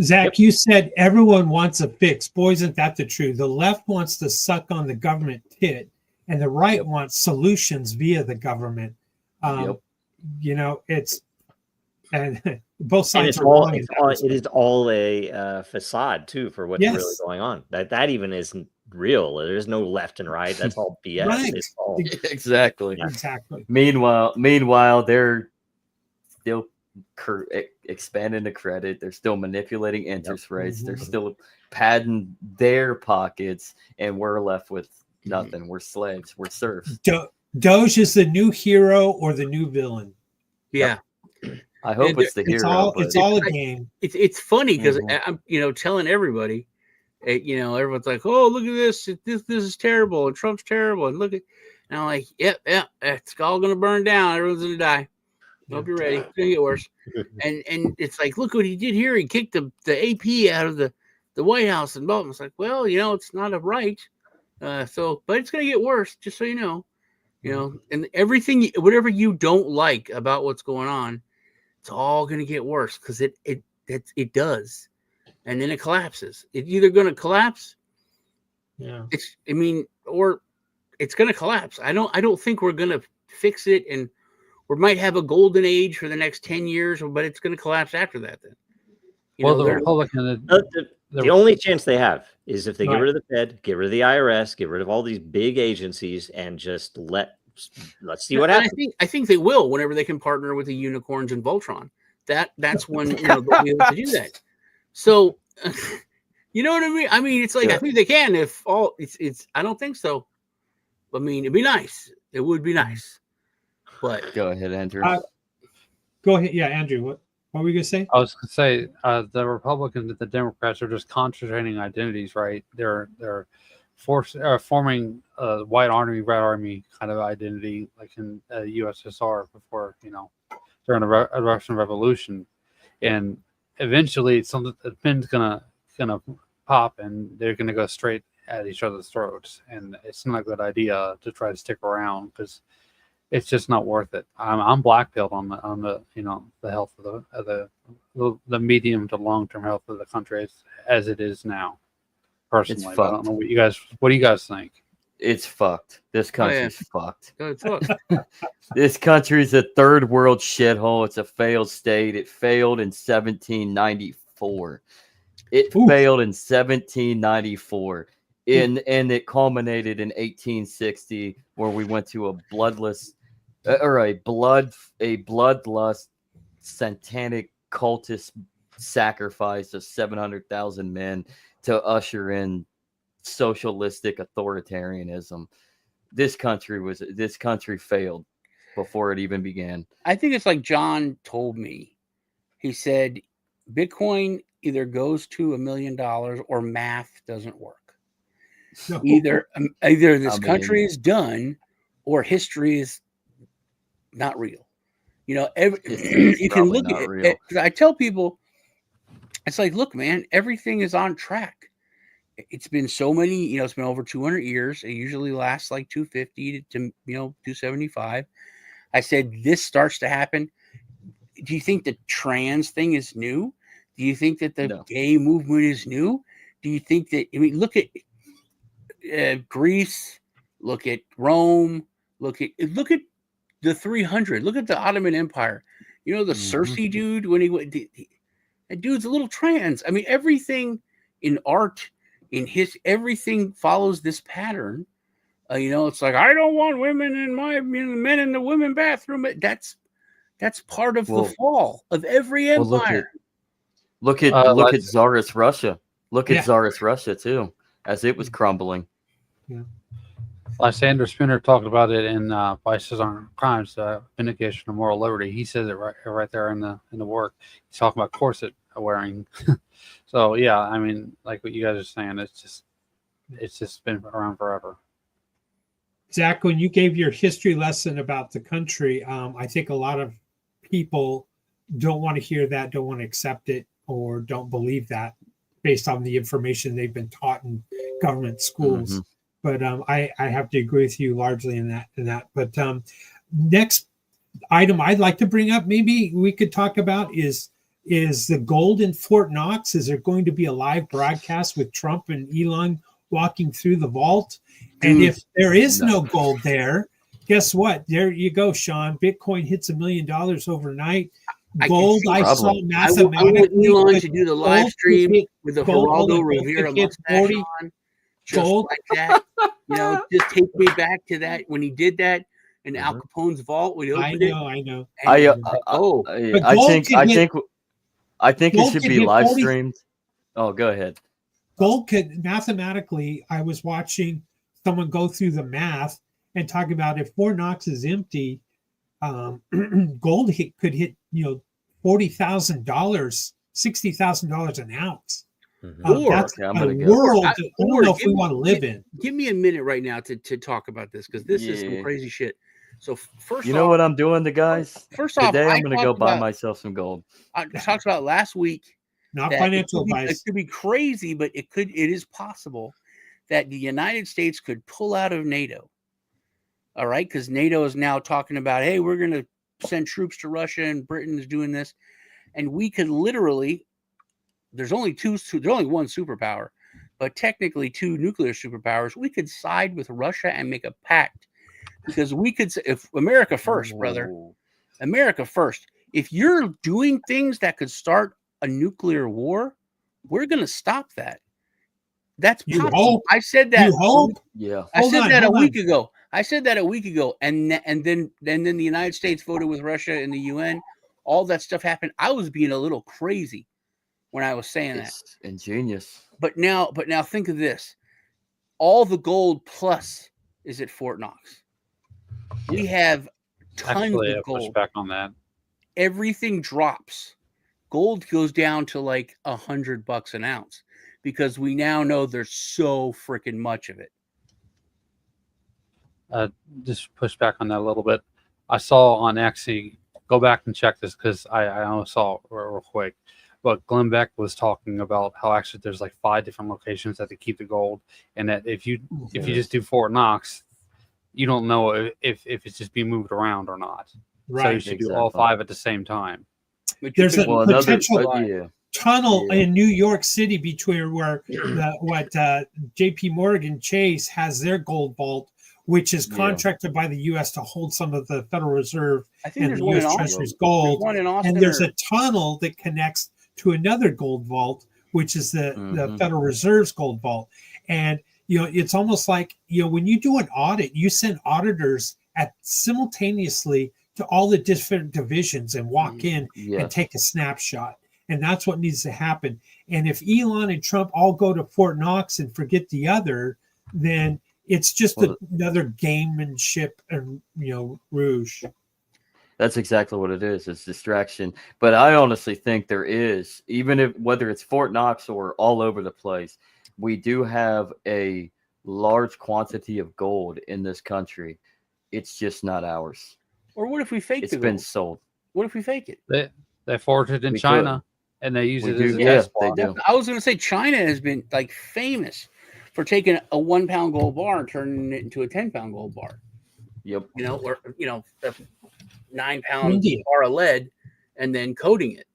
Zach, you said everyone wants a fix. Boy, isn't that the truth? The left wants to suck on the government tit, and the right wants solutions via the government. It's and both sides are wrong. It is all a facade too for what's really going on. That even isn't real. There's no left and right. That's all BS. Right. It's all Exactly. Exactly. Meanwhile, they're still expanding the credit. They're still manipulating interest rates. They're still padding their pockets, and we're left with nothing. We're slaves. We're serfs. Doge is the new hero or the new villain. Yeah. I hope it's the hero. It's all a game. It's funny because I'm telling everybody, everyone's like, oh, look at this. This is terrible, and Trump's terrible, and look at, and I'm like, yep, it's all gonna burn down. Everyone's gonna die. Hope you're ready. It's gonna get worse. And it's like, look what he did here. He kicked the AP out of the White House, and blah. It's like, well, it's not a right. But it's gonna get worse, just so you know. And everything, whatever you don't like about what's going on, it's all gonna get worse, because it does, and then it collapses. It's either gonna collapse. Yeah. Or it's gonna collapse. I don't think we're gonna fix it, and we might have a golden age for the next 10 years, but it's going to collapse after that. Then, the Republican, the only chance they have is if they get rid of the Fed, get rid of the IRS, get rid of all these big agencies, and just let's see what happens. I think they will whenever they can partner with the unicorns and Voltron. That's when they'll be able to do that. So, you know what I mean? I mean, it's like I think they can. If all it's I don't think so. I mean, it'd be nice. It would be nice. But go ahead, Andrew. Go ahead. Yeah, Andrew. What were you gonna say? I was gonna say the Republicans and the Democrats are just concentrating identities, right? They're forming a white army, red army kind of identity, like in USSR before, during the Russian Revolution, and eventually the pin's gonna pop, and they're gonna go straight at each other's throats, and it's not a good idea to try to stick around, because it's just not worth it. I'm blackpilled on the the health of the medium to long term health of the country as it is now. Personally, I don't know what do you guys think? It's fucked. This country's fucked. It's fucked. This country's a third world shithole. It's a failed state. It failed in 1794. It failed in 1794. And it culminated in 1860, where we went to a bloodlust, satanic cultist sacrifice of 700,000 men to usher in socialistic authoritarianism. This country failed before it even began. I think it's like John told me. He said, Bitcoin either goes to $1 million or math doesn't work. No. Either this country is done or history is not real. You know, you can look at it. I tell people, it's like, look, man, everything is on track. It's been so many, you know, it's been over 200 years. It usually lasts like 250 to 275. I said, this starts to happen. Do you think the trans thing is new? Do you think that the gay movement is new? Do you think that, I mean, look at Greece, look at Rome, look at the 300, look at the Ottoman Empire. You know, the Cersei dude, when that dude's a little trans. I mean, everything in art, everything follows this pattern. You know, it's like, I don't want women in my men in the women bathroom. That's part of the fall of every empire. Look at Tsarist Russia. Look at Tsarist Russia too, as it was crumbling. Yeah. Lysander Spinner talked about it in Vices Aren't Crimes, Vindication of Moral Liberty. He says it right there in the work. He's talking about corset wearing. So yeah, I mean, like what you guys are saying, it's just been around forever. Zach, when you gave your history lesson about the country, I think a lot of people don't want to hear that, don't want to accept it, or don't believe that based on the information they've been taught in government schools. But I have to agree with you largely in that. But next item I'd like to bring up, maybe we could talk about is the gold in Fort Knox. Is there going to be a live broadcast with Trump and Elon walking through the vault? And if there is no gold there, guess what? There you go, Sean. Bitcoin hits $1 million overnight. Gold, I saw mathematically. I want Elon to do the live stream with the Geraldo Rivera mustache on. Just like that. You know, just take me back to that when he did that in Al Capone's vault. When he opened I know. I think it should be live streamed. Oh, go ahead. Gold could mathematically, I was watching someone go through the math and talk about if Fort Knox is empty, gold could hit, $40,000, $60,000 an ounce. That's a world I don't know if we want to live in. Give me a minute right now to talk about this, because this is some crazy shit. So first, you know what I'm doing to guys? First off, today I'm going to go buy myself some gold. I talked about last week. Not financial advice. It could be crazy, but it is possible that the United States could pull out of NATO. All right, because NATO is now talking about, hey, we're going to send troops to Russia, and Britain is doing this, and we could literally. There's only one superpower, but technically two nuclear superpowers. We could side with Russia and make a pact, because we could say, if America first, brother, America first. If you're doing things that could start a nuclear war, we're going to stop that. That's possible. I said that. You hope? Yeah. I said that a week ago. And then the United States voted with Russia in the UN. All that stuff happened. I was being a little crazy when I was saying that. Ingenious. But now think of this. All the gold plus is at Fort Knox. We have tons of gold. Push back on that. Everything drops. Gold goes down to like $100 an ounce, because we now know there's so freaking much of it. Just push back on that a little bit. I saw on X, go back and check this, because I almost saw it real quick. But Glenn Beck was talking about how actually there's like 5 different locations that they keep the gold, and that if you just do Fort Knox, you don't know if it's just being moved around or not. Right. So you should do all 5 at the same time. There's a potential tunnel in New York City between where J.P. Morgan Chase has their gold vault, which is contracted by the U.S. to hold some of the Federal Reserve and the U.S. Treasury's gold. And there's a tunnel that connects to another gold vault, which is the Federal Reserve's gold vault. And, it's almost like, when you do an audit, you send auditors simultaneously to all the different divisions and walk in and take a snapshot. And that's what needs to happen. And if Elon and Trump all go to Fort Knox and forget the other, then it's just another gamemanship and, rouge. That's exactly what it is. It's distraction. But I honestly think there is, even if whether it's Fort Knox or all over the place, we do have a large quantity of gold in this country. It's just not ours. Or what if we fake It's the been gold? sold. What if we fake it? They forged it in We China, and they use We it do, as a yeah, test they block. do. I was going to say China has been like famous for taking a 1 pound gold bar and turning it into a 10-pound gold bar. Yep. Or a 9 pound India. bar of lead and then coating it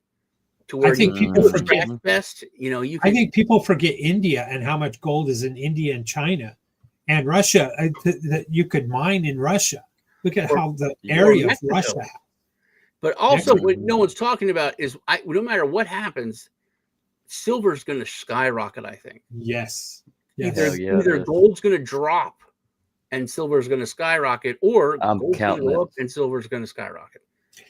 to where I think you people forget. best. You I can, think people forget India and how much gold is in India and China and Russia that you could mine in Russia. Look at how the area of Mexico. Russia. But also, Mexico. what no one's talking about is no matter what happens, silver is going to skyrocket. I think Yes. either gold's going to drop and silver is going to skyrocket, or I'm gold's going to counting go it. up and silver is going to skyrocket.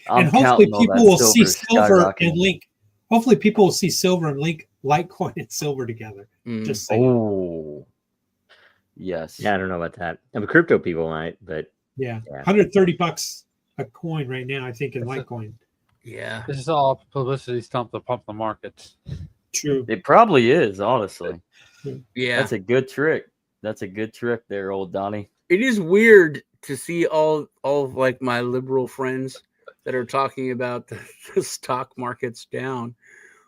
And hopefully people will see silver and link. Hopefully people will see silver and link Litecoin and silver together. Just saying. Oh, yes. Yeah, I don't know about that. I mean, crypto people might, but Yeah. $130 a coin right now, I think, in Litecoin. Yeah. This is all publicity stunt to pump the markets. True. It probably is, honestly. Yeah. That's a good trick. That's a good trick there, old Donnie. It is weird to see all of like my liberal friends that are talking about the stock market's down,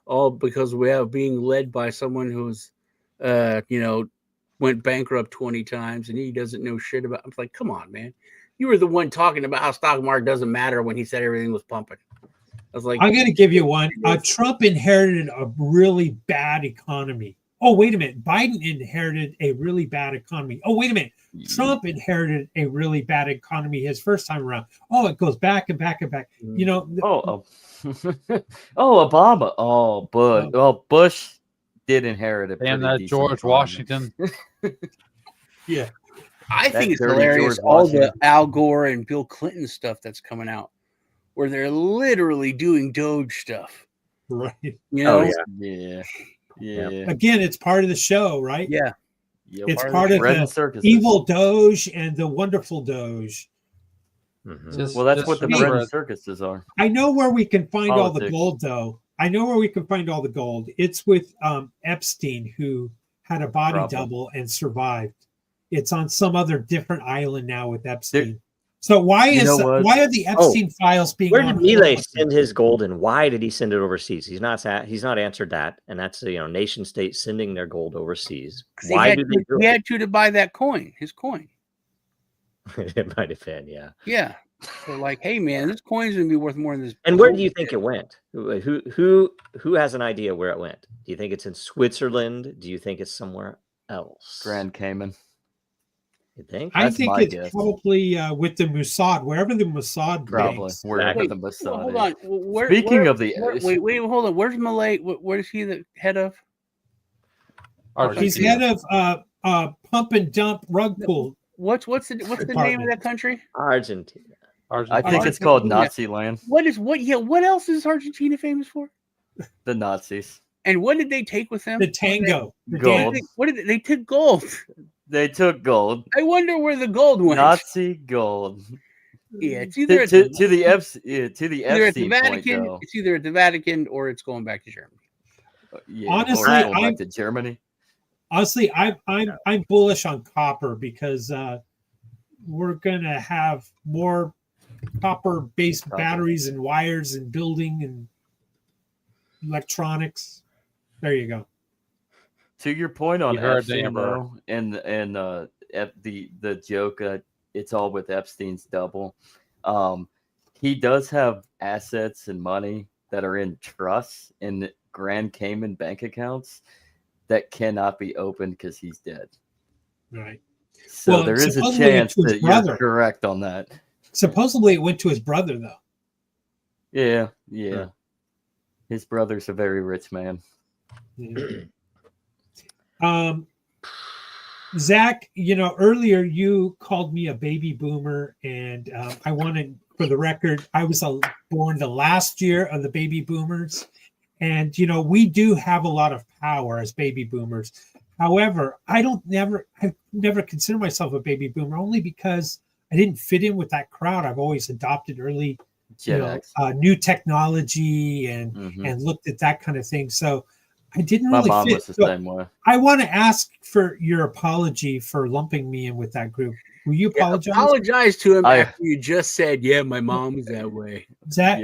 all because we have being led by someone who's went bankrupt 20 times and he doesn't know shit about. I'm like, come on, man. You were the one talking about how stock market doesn't matter when he said everything was pumping. I was like, I'm going to give you one. Trump inherited a really bad economy. Oh, wait a minute. Biden inherited a really bad economy. Oh, wait a minute. Trump inherited a really bad economy his first time around. Oh, it goes back and back and back. Obama. Oh, Bush. Well, Bush did inherit it. And that George Washington. Yeah. I think it's hilarious, all the Al Gore and Bill Clinton stuff that's coming out, where they're literally doing Doge stuff. Right. Yeah. Again, it's part of the show, right? Yeah. It's part of the evil Doge and the wonderful Doge. Mm-hmm. Well, that's what the bread and circuses are. I know where we can find all the gold, though. I know where we can find all the gold. It's with Epstein, who had a body double and survived. It's on some other different island now with Epstein. So why are the Epstein files being? Where did Milei send his gold, and why did he send it overseas? He's not answered that, and that's nation states sending their gold overseas. Why do they do it? He had to buy that coin, his coin. It might have been, yeah. Yeah. So like, hey man, this coin's gonna be worth more than this. And where do you think it went? Who has an idea where it went? Do you think it's in Switzerland? Do you think it's somewhere else? Grand Cayman. You think? I think it's probably with the Mossad, wherever the Mossad goes. Wherever the Mossad hold on. Speaking of the wait, hold on. Where's Milei? What is he the head of? He's head of pump and dump rug pool. What's the name of that country? Argentina. I think it's called Nazi land. What else is Argentina famous for? The Nazis. And what did they take with them? The tango. Gold. They took gold. They took gold. I wonder where the gold went. Nazi gold. Yeah, it's either to the Epstein Vatican. Point, it's either at the Vatican or it's going back to Germany. Yeah, honestly, back to Germany. Honestly, I'm bullish on copper because we're gonna have more copper-based batteries and wires and building and electronics. There you go. To your point on Epstein, though, and the joke, it's all with Epstein's double. He does have assets and money that are in trusts in Grand Cayman bank accounts that cannot be opened because he's dead. Right. So there is a chance that you're correct on that. Supposedly it went to his brother, though. Yeah. His brother's a very rich man. Yeah. Zach, earlier you called me a baby boomer, and I wanted, for the record, I was born the last year of the baby boomers, And we do have a lot of power as baby boomers. However, I've never considered myself a baby boomer, only because I didn't fit in with that crowd. I've always adopted early, new technology and looked at that kind of thing. So I didn't really My mom fit. was the same way. I want to ask for your apology for lumping me in with that group. Will you apologize? Apologize to him after you just said, "Yeah, my mom was that way." Zach,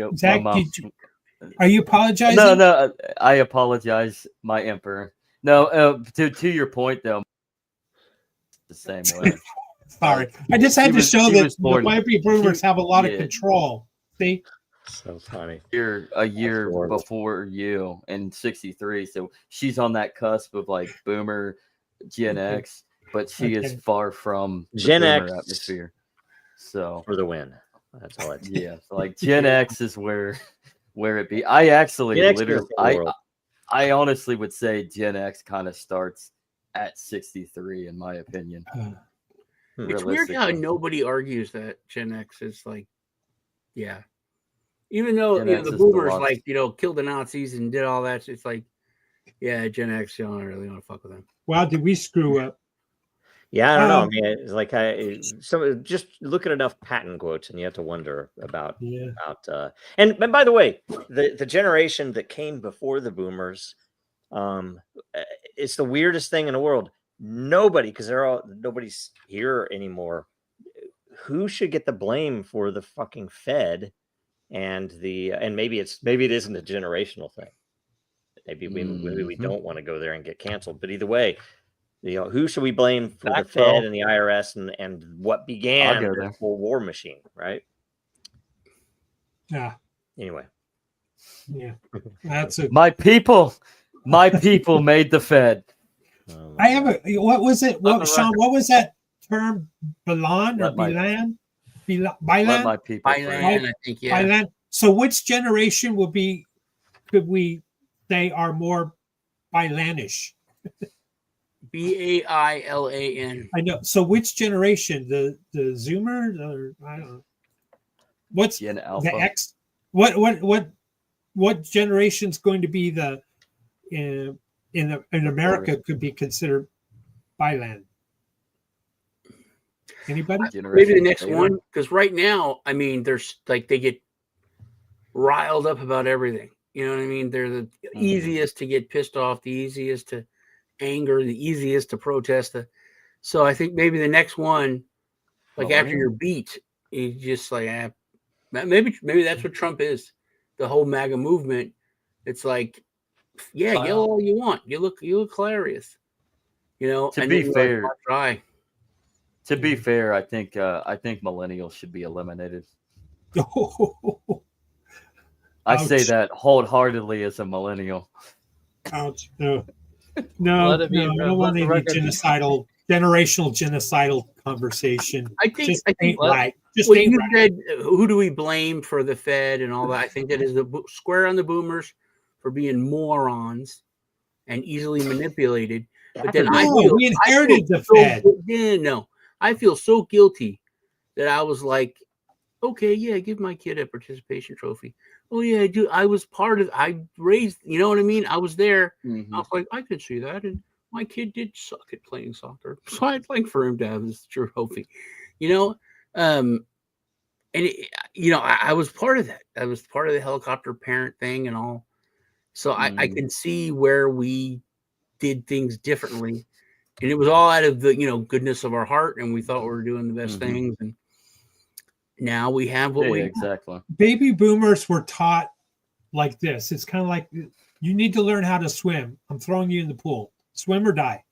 are you apologizing? No, I apologize, my emperor. No, to your point though, the same way. Sorry, I just had to show that the baby boomers have a lot of control. See, so funny. A year before you in '63, so she's on that cusp of like boomer, Gen X, but she is far from the Gen boomer X atmosphere. So for the win. That's all it's. Yeah, like Gen X is where it be. I actually I honestly would say Gen X kind of starts at 63 in my opinion. It's weird how nobody argues that Gen X is like, yeah. Even though the boomers like killed the Nazis and did all that, it's like, yeah, Gen X, you don't really want to fuck with them. Wow, did we screw up? Yeah, I don't know. I mean, it's like just look at enough patent quotes, and you have to wonder about. And by the way, the generation that came before the boomers, it's the weirdest thing in the world. Because nobody's here anymore. Who should get the blame for the fucking Fed and maybe it isn't a generational thing. Maybe we don't want to go there and get canceled. But either way, who should we blame for the Fed and the IRS and what began the whole war machine, right? Yeah. Anyway. Yeah. That's it. My people made the Fed. I have what was it? Sean, what was that term? Bilan or Bilan? Let my people. Bilan, I think, yeah. Bilan. So which generation could we say are more Bilanish? BAILAN. I know. So which generation? The Zoomers, or I don't know. What's Gen Alpha? The X? What generation's going to be the in America could be considered Bilan? Anybody? Maybe the next one, because right now, I mean, there's like they get riled up about everything. You know what I mean? They're the easiest to get pissed off, the easiest to anger, the easiest to protest. So I think maybe the next one, like after you're beat, you just like maybe that's what Trump is. The whole MAGA movement. It's like, yeah, yell all you want. You look hilarious. To be fair, to be fair, I think millennials should be eliminated. I say that wholeheartedly as a millennial. Ouch. No, I don't want any generational genocidal conversation. I think ain't right. Just ain't right. Said, who do we blame for the Fed and all that? I think that is the square on the boomers for being morons and easily manipulated. But then we inherited the Fed. I feel so guilty that I was like, okay, yeah, give my kid a participation trophy. Oh yeah, dude, I was I raised, you know what I mean? I was there. I was like, I could see that. And my kid did suck at playing soccer. So I'd like for him to have this trophy, and I was part of that. I was part of the helicopter parent thing and all. So I can see where we did things differently. And it was all out of the, goodness of our heart. And we thought we were doing the best things. And now we have what we exactly. Baby boomers were taught like this. It's kind of like, you need to learn how to swim. I'm throwing you in the pool. Swim or die.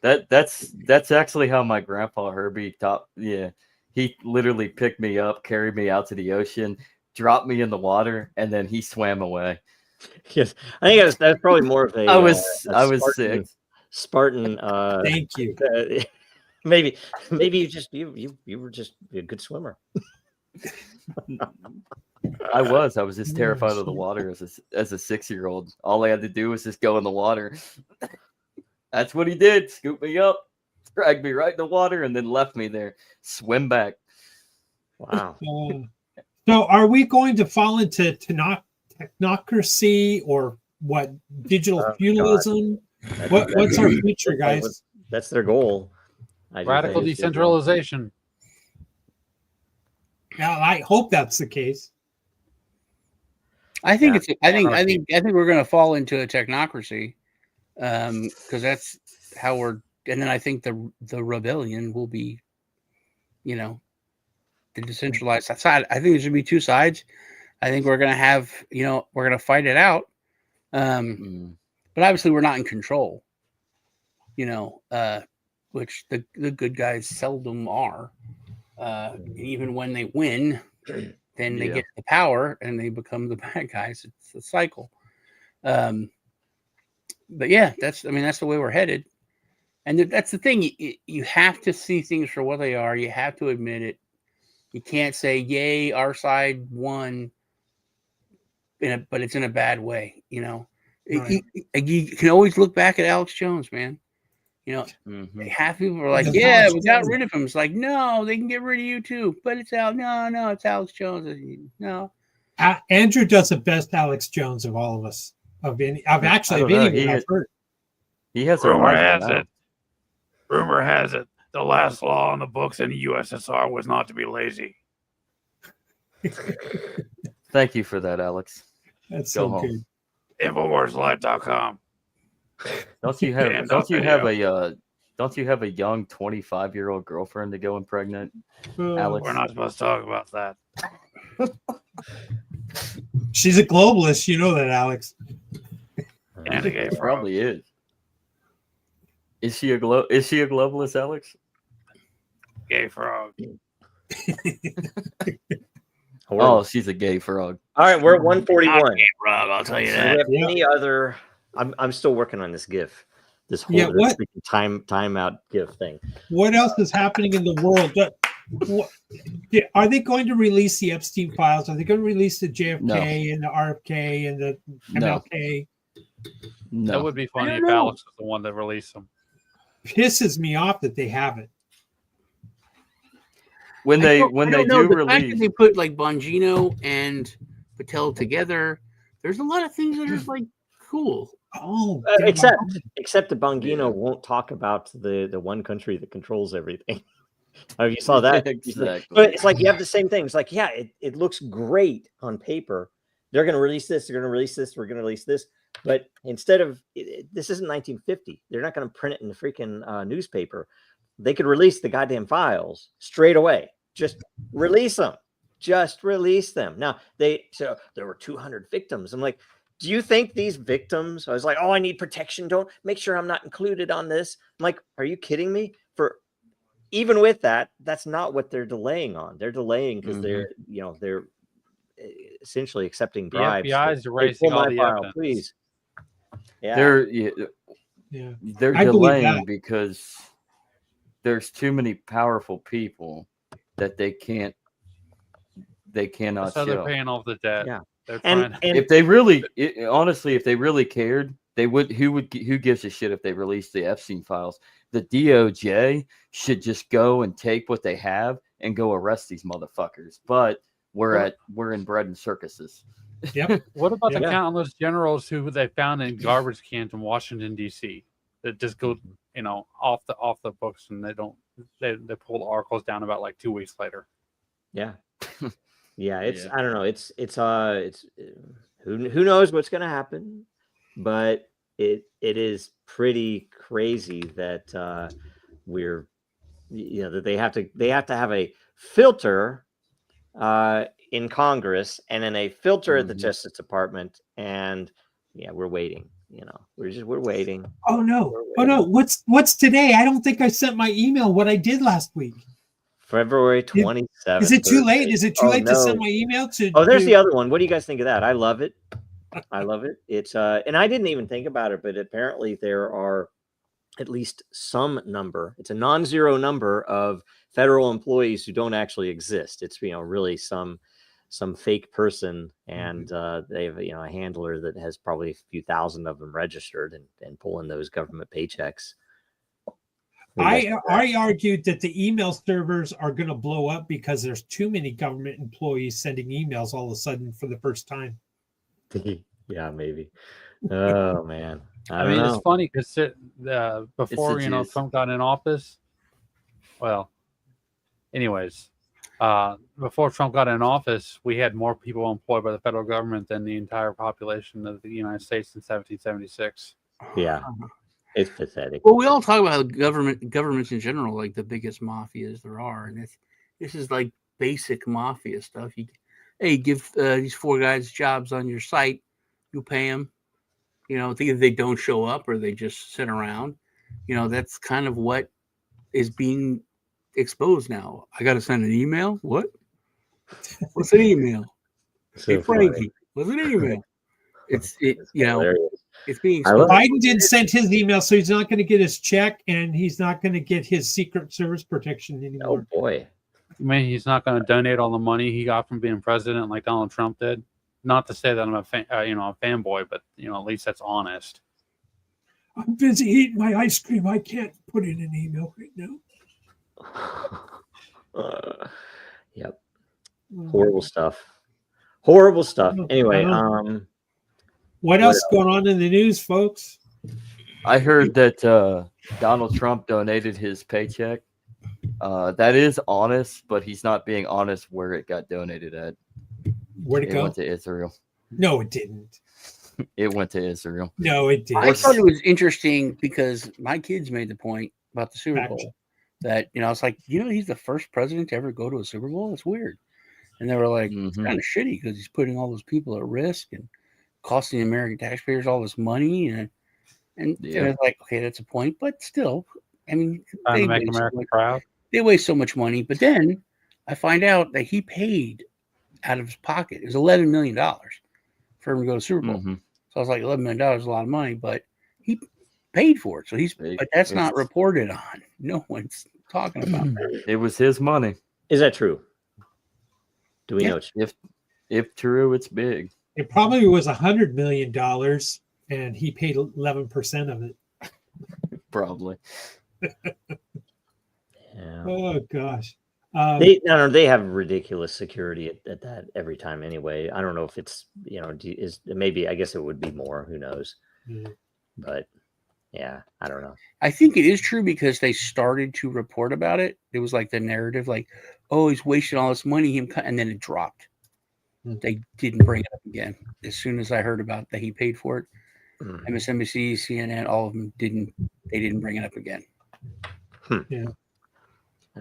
That's actually how my grandpa Herbie taught. Yeah. He literally picked me up, carried me out to the ocean, dropped me in the water, and then he swam away. Yes, I think that's probably more of a. I was sick. Spartan. Thank you. Maybe you were just a good swimmer. I was just terrified of the water as a 6-year-old. All I had to do was just go in the water. That's what he did. Scoop me up, dragged me right in the water, and then left me there. Swim back. Wow. So are we going to fall into technocracy or what? Digital Oh, feudalism? That's What's our future, guys? That's their goal. I do Radical think. decentralization. Now, I hope that's the case. I think Yeah. it's. I think we're going to fall into a technocracy, because that's how we're. And then I think the rebellion will be, the decentralized side. I think there should be two sides. I think we're going to have, we're going to fight it out. But obviously we're not in control. Which the good guys seldom are. Even when they win, then they get the power and they become the bad guys. It's a cycle. But yeah, that's the way we're headed. And that's the thing. You have to see things for what they are. You have to admit it. You can't say, yay, our side won, but it's in a bad way. Right. You can always look back at Alex Jones, man. Half people are like, yeah, we got rid of him. It's like, no, they can get rid of you too. But it's no, it's Alex Jones. No. Andrew does the best Alex Jones of all of us. Of anyone I've heard. He has Rumor has it the last law on the books in the USSR was not to be lazy. Thank you for that, Alex. That's Go so home. good. InfoWarsLive.com. Don't you have a young 25-year-old girlfriend to go impregnate, Alex? We're not supposed to talk about that. She's a globalist, you know that, Alex. And a gay frog. Probably is. Is she a globalist, Alex? Gay frog. Oh, she's a gay frog. All right, we're at 141. Not gay frog, I'll tell you Do that. we have any other? I'm still working on this GIF. This whole this freaking timeout GIF thing. What else is happening in the world? Are they going to release the Epstein files? Are they going to release the JFK and the RFK and the MLK? No. That would be funny if Alex was the one that released them. Pisses me off that they haven't. When they do the release, fact that they put like Bongino and Patel together, there's a lot of things that are like cool. Oh, except the Bongino won't talk about the one country that controls everything. Oh, you saw that? Exactly. But it's like you have the same thing. It's like, yeah, it looks great on paper. They're going to release this. They're going to release this. We're going to release this. But instead of this isn't 1950. They're not going to print it in the freaking newspaper. They could release the goddamn files straight away. Just release them. Just release them. Now so there were 200 victims. I'm like, do you think these victims? I was like, oh, I need protection. Don't make sure I'm not included on this. I'm like, are you kidding me? Even with that, that's not what they're delaying on. They're delaying because they're essentially accepting bribes. The FBI is erasing all the evidence. Please. Yeah. They're delaying because there's too many powerful people that they cannot so show. they're paying off the debt. Yeah. And if they really, honestly, if they really cared, they would. Who gives a shit if they released the Epstein files? The DOJ should just go and take what they have and go arrest these motherfuckers. But we're in bread and circuses. Yep. What about the countless generals who they found in garbage cans in Washington D.C. that just go, off the books, and they pull the articles down about like 2 weeks later. Yeah. Yeah, I don't know. It's who knows what's going to happen, but it is pretty crazy that that they have to have a filter in Congress and then a filter at the Justice Department, and we're waiting. We're waiting. Oh no! What's today? I don't think I sent my email. What I did last week. February 27th. Is it too late? Is it too late to send my email to? Oh, there's the other one. What do you guys think of that? I love it. I love it. It's and I didn't even think about it, but apparently there are at least some number. It's a non-zero number of federal employees who don't actually exist. It's really some fake person, and they have a handler that has probably a few thousand of them registered and pulling those government paychecks. I argued that the email servers are going to blow up because there's too many government employees sending emails all of a sudden for the first time. Yeah, maybe. Oh man, I I don't mean, know. it's funny because before It's a juice. Trump got in office. Well, anyways, before Trump got in office, we had more people employed by the federal government than the entire population of the United States in 1776. Yeah, it's pathetic. Well, we all talk about how governments in general, like the biggest mafias there are, and this is like basic mafia stuff. Hey, give these 4 guys jobs on your site, you pay them. Either they don't show up or they just sit around. That's kind of what is being exposed now. I got to send an email. What? What's an email? So Hey, Frankie, what's an email? It's hilarious. it's being I love exposed. Biden didn't send his email, so he's not going to get his check, and he's not going to get his Secret Service protection Oh anymore. boy. I mean, he's not going to donate all the money he got from being president like Donald Trump did. Not to say that I'm a fanboy, but at least that's honest. I'm busy eating my ice cream. I can't put in an email right now. Yep. Horrible stuff. Horrible stuff. Anyway, what else is going on in the news, folks? I heard that Donald Trump donated his paycheck. That is honest, but he's not being honest where it got donated at. Where'd it go? Went to Israel. No, it didn't. It went to Israel. No, it didn't. I thought it was interesting because my kids made the point about the Super Gotcha. Bowl that I was like, he's the first president to ever go to a Super Bowl. It's weird, and they were like, it's kind of shitty because he's putting all those people at risk and costing the American taxpayers all this money, and they're like, okay, that's a point, but still, I mean, Trying to make America proud. They waste so much money, but then I find out that he paid out of his pocket. It was $11 million for him to go to Super Bowl. So I was like, $11 million is a lot of money, but he paid for it. So but that's not reported on. No one's talking about that. It was his money. Is that true? Do we know? If true, it's big. It probably was $100 million, and he paid 11% of it. Probably. Yeah. Oh gosh. They have ridiculous security at that every time anyway. I don't know if it's maybe, I guess it would be more, who knows. But yeah, I don't know. I think it is true because they started to report about it. It was like the narrative, like, oh, he's wasting all this money, and then it dropped. They didn't bring it up again. As soon as I heard about that he paid for it, MSNBC, CNN, all of them didn't bring it up again. Yeah.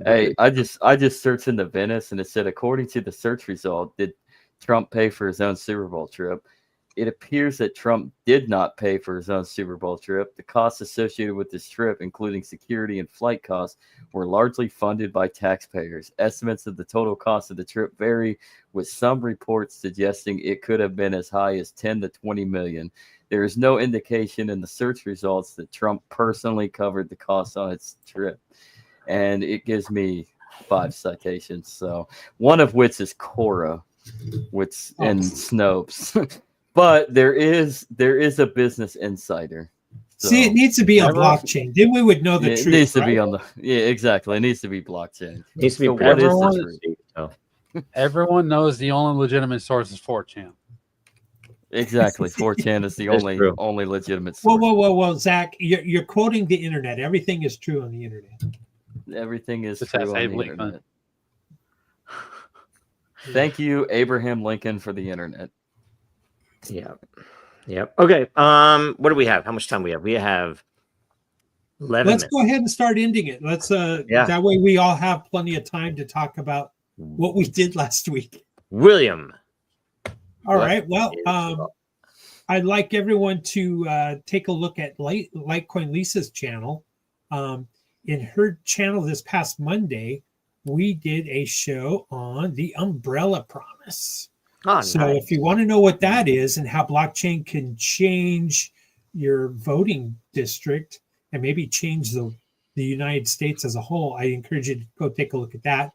Hey, I just searched into Venice, and it said, according to the search result, did Trump pay for his own Super Bowl trip? It appears that Trump did not pay for his own Super Bowl trip. The costs associated with this trip, including security and flight costs, were largely funded by taxpayers. Estimates of the total cost of the trip vary, with some reports suggesting it could have been as high as 10 to 20 million. There is no indication in the search results that Trump personally covered the costs on its trip. And it gives me 5 citations. So one of which is Quora, and Snopes. But there is a Business Insider. So, see, it needs to be on blockchain. Then we would know the truth. It needs to right? be on exactly. It needs to be blockchain. It needs to be So what is everyone, the truth? Everyone knows the only legitimate source is 4chan. Exactly. 4chan is the only legitimate source. Whoa, Zach, you're quoting the internet. Everything is true on the internet. Everything is Just true ask on Abe the Lincoln. internet. Thank you, Abraham Lincoln, for the internet. Yep. Okay. What do we have? How much time we have? We have 11 Let's minutes. go ahead and start ending it. Let's that way we all have plenty of time to talk about what we did last week. William. All right. Well, I'd like everyone to take a look at Litecoin Lisa's channel. In her channel this past Monday, we did a show on the Umbrella Promise. So if you want to know what that is and how blockchain can change your voting district and maybe change the United States as a whole, I encourage you to go take a look at that.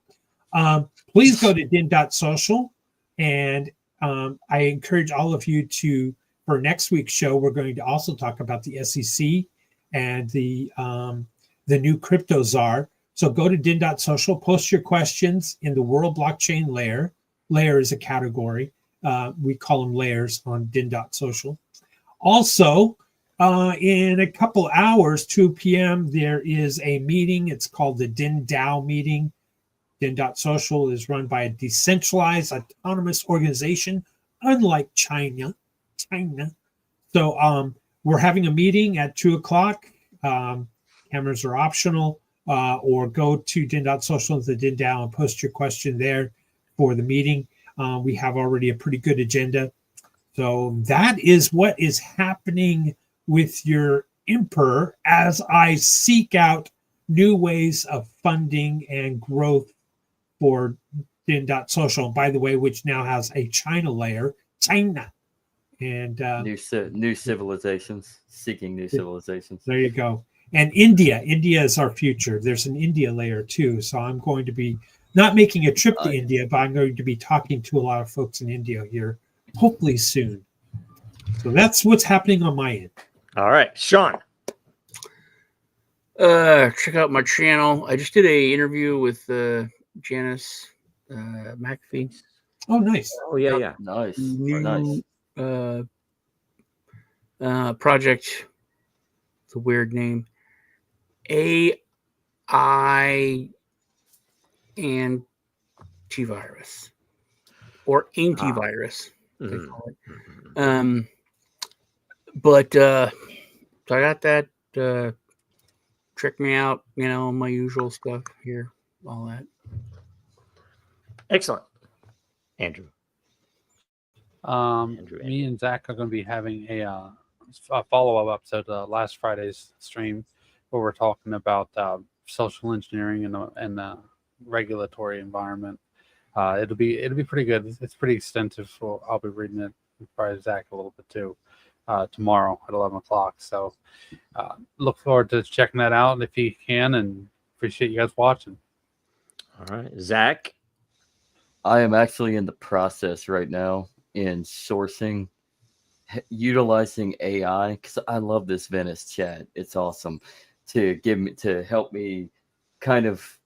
Please go to din.social, and I encourage all of you to, for next week's show, we're going to also talk about the SEC and the new crypto czar. So go to din.social, post your questions in the World Blockchain Layer. Layer is a category. We call them layers on din.social. Also, in a couple hours, 2 p.m., there is a meeting. It's called the Din DAO meeting. Din.social is run by a decentralized autonomous organization, unlike China. So we're having a meeting at 2 o'clock. Cameras are optional, or go to din.social, the Din DAO, and post your question there for the meeting. We have already a pretty good agenda. So that is what is happening with your emperor as I seek out new ways of funding and growth for din.social, by the way, which now has a China layer, China. And new civilizations, seeking new civilizations. There you go. And India is our future. There's an India layer too. So I'm going to be not making a trip to India, but I'm going to be talking to a lot of folks in India here, hopefully soon. So that's what's happening on my end. All right, Sean. Check out my channel. I just did a interview with Janice McAfee. Oh, nice. Oh, yeah. Nice. New project. It's a weird name. AI antivirus or antivirus. They call it. But so I got that. Check me out, my usual stuff here, all that. Excellent. Andrew. Me and Zach are going to be having a follow-up episode to last Friday's stream where we're talking about social engineering and the regulatory environment. It'll be pretty good. It's pretty extensive. So I'll be reading it, probably Zach a little bit too, tomorrow at 11 o'clock. So look forward to checking that out if you can, and appreciate you guys watching. All right, Zach. I am actually in the process right now in utilizing AI, because I love this Venice chat. It's awesome to help me kind of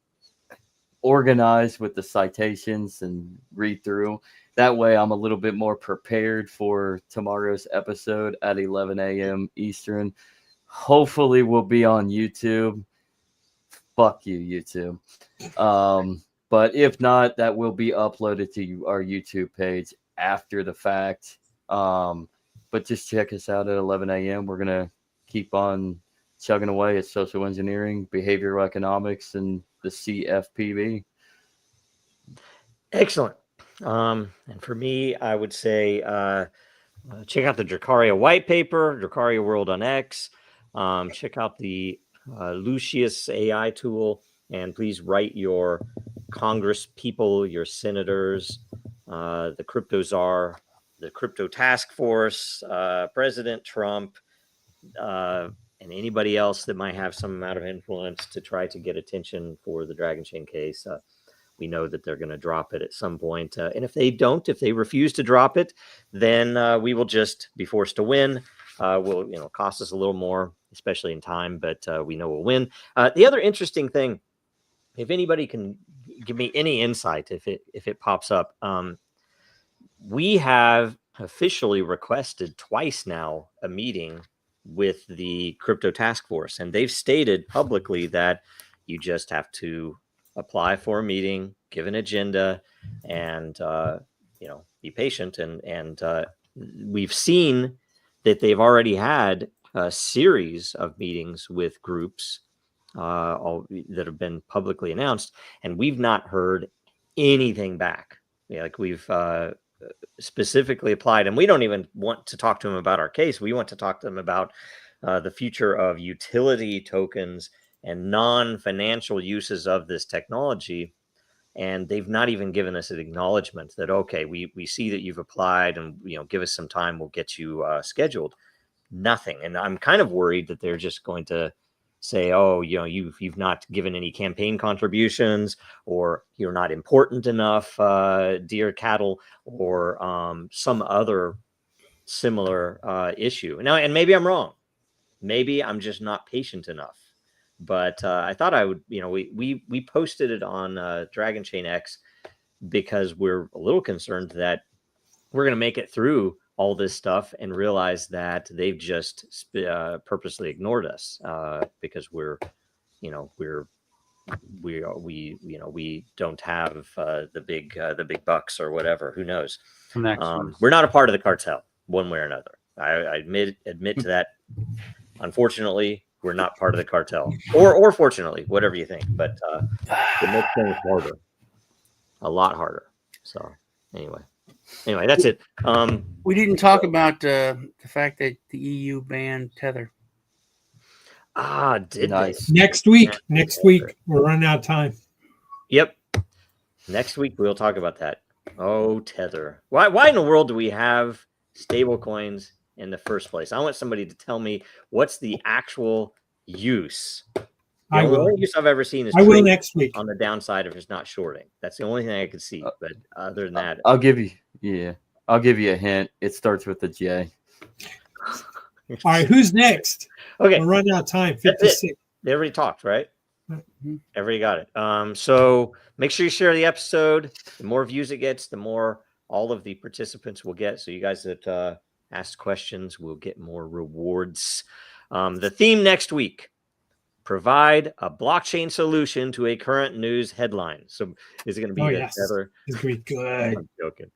organize with the citations and read through. That way I'm a little bit more prepared for tomorrow's episode at 11 a.m. Eastern. Hopefully we'll be on YouTube. Fuck you, YouTube. But if not, that will be uploaded to our YouTube page after the fact. But just check us out at 11 a.m. We're going to keep on chugging away at social engineering, behavioral economics, and the CFPB. Excellent. And for me, I would say check out the Dracaria white paper, Dracaria World on X. Check out the Lucius AI tool, and please write your Congress people, your senators, the crypto czar, the crypto task force, President Trump, and anybody else that might have some amount of influence to try to get attention for the Dragon Chain case. We know that they're going to drop it at some point. And if they refuse to drop it, then we will just be forced to win. Will cost us a little more, especially in time, but we know we'll win. The other interesting thing, if anybody can give me any insight, if it pops up, we have officially requested twice now a meeting with the crypto task force, and they've stated publicly that you just have to apply for a meeting, give an agenda, and be patient. And we've seen that they've already had a series of meetings with groups that have been publicly announced, and we've not heard anything back. We've specifically applied, and we don't even want to talk to them about our case. We want to talk to them about the future of utility tokens and non-financial uses of this technology. And they've not even given us an acknowledgement that, okay, we see that you've applied, and give us some time, we'll get you scheduled. Nothing. And I'm kind of worried that they're just going to say, oh, you've not given any campaign contributions, or you're not important enough, dear cattle, or some other similar issue. Now, and maybe I'm wrong. Maybe I'm just not patient enough. But I thought I would, we posted it on Dragon Chain X because we're a little concerned that, we're going to make it through all this stuff and realize that they've just purposely ignored us because we don't have the big bucks or whatever. Who knows? We're not a part of the cartel one way or another. I admit to that. Unfortunately, we're not part of the cartel, or fortunately, whatever you think. But it makes things harder, a lot harder. So anyway, that's it. We didn't talk about the fact that the EU banned Tether. Did Nice. Next week. Next week. We're running out of time. Yep. Next week we'll talk about that. Oh, Tether. Why in the world do we have stable coins in the first place? I want somebody to tell me what's the actual use. The only use I've ever seen is I will next week. on the downside if it's not shorting. That's the only thing I could see. But other than that, I'll give you a hint. It starts with a J. All right, who's next? Okay, we're running out of time. 56. They already talked, right? Everybody got it. So make sure you share the episode. The more views it gets, the more all of the participants will get. So you guys that asked questions will get more rewards. The theme next week: provide a blockchain solution to a current news headline. So is it going to be Tether? It's going to be good. I'm joking.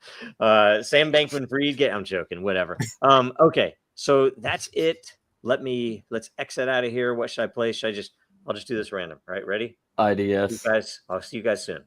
Sam Bankman-Fried. I'm joking. Whatever. Okay. So that's it. Let's exit out of here. What should I play? I'll just do this random. All right. Ready? IDS. Guys, I'll see you guys soon.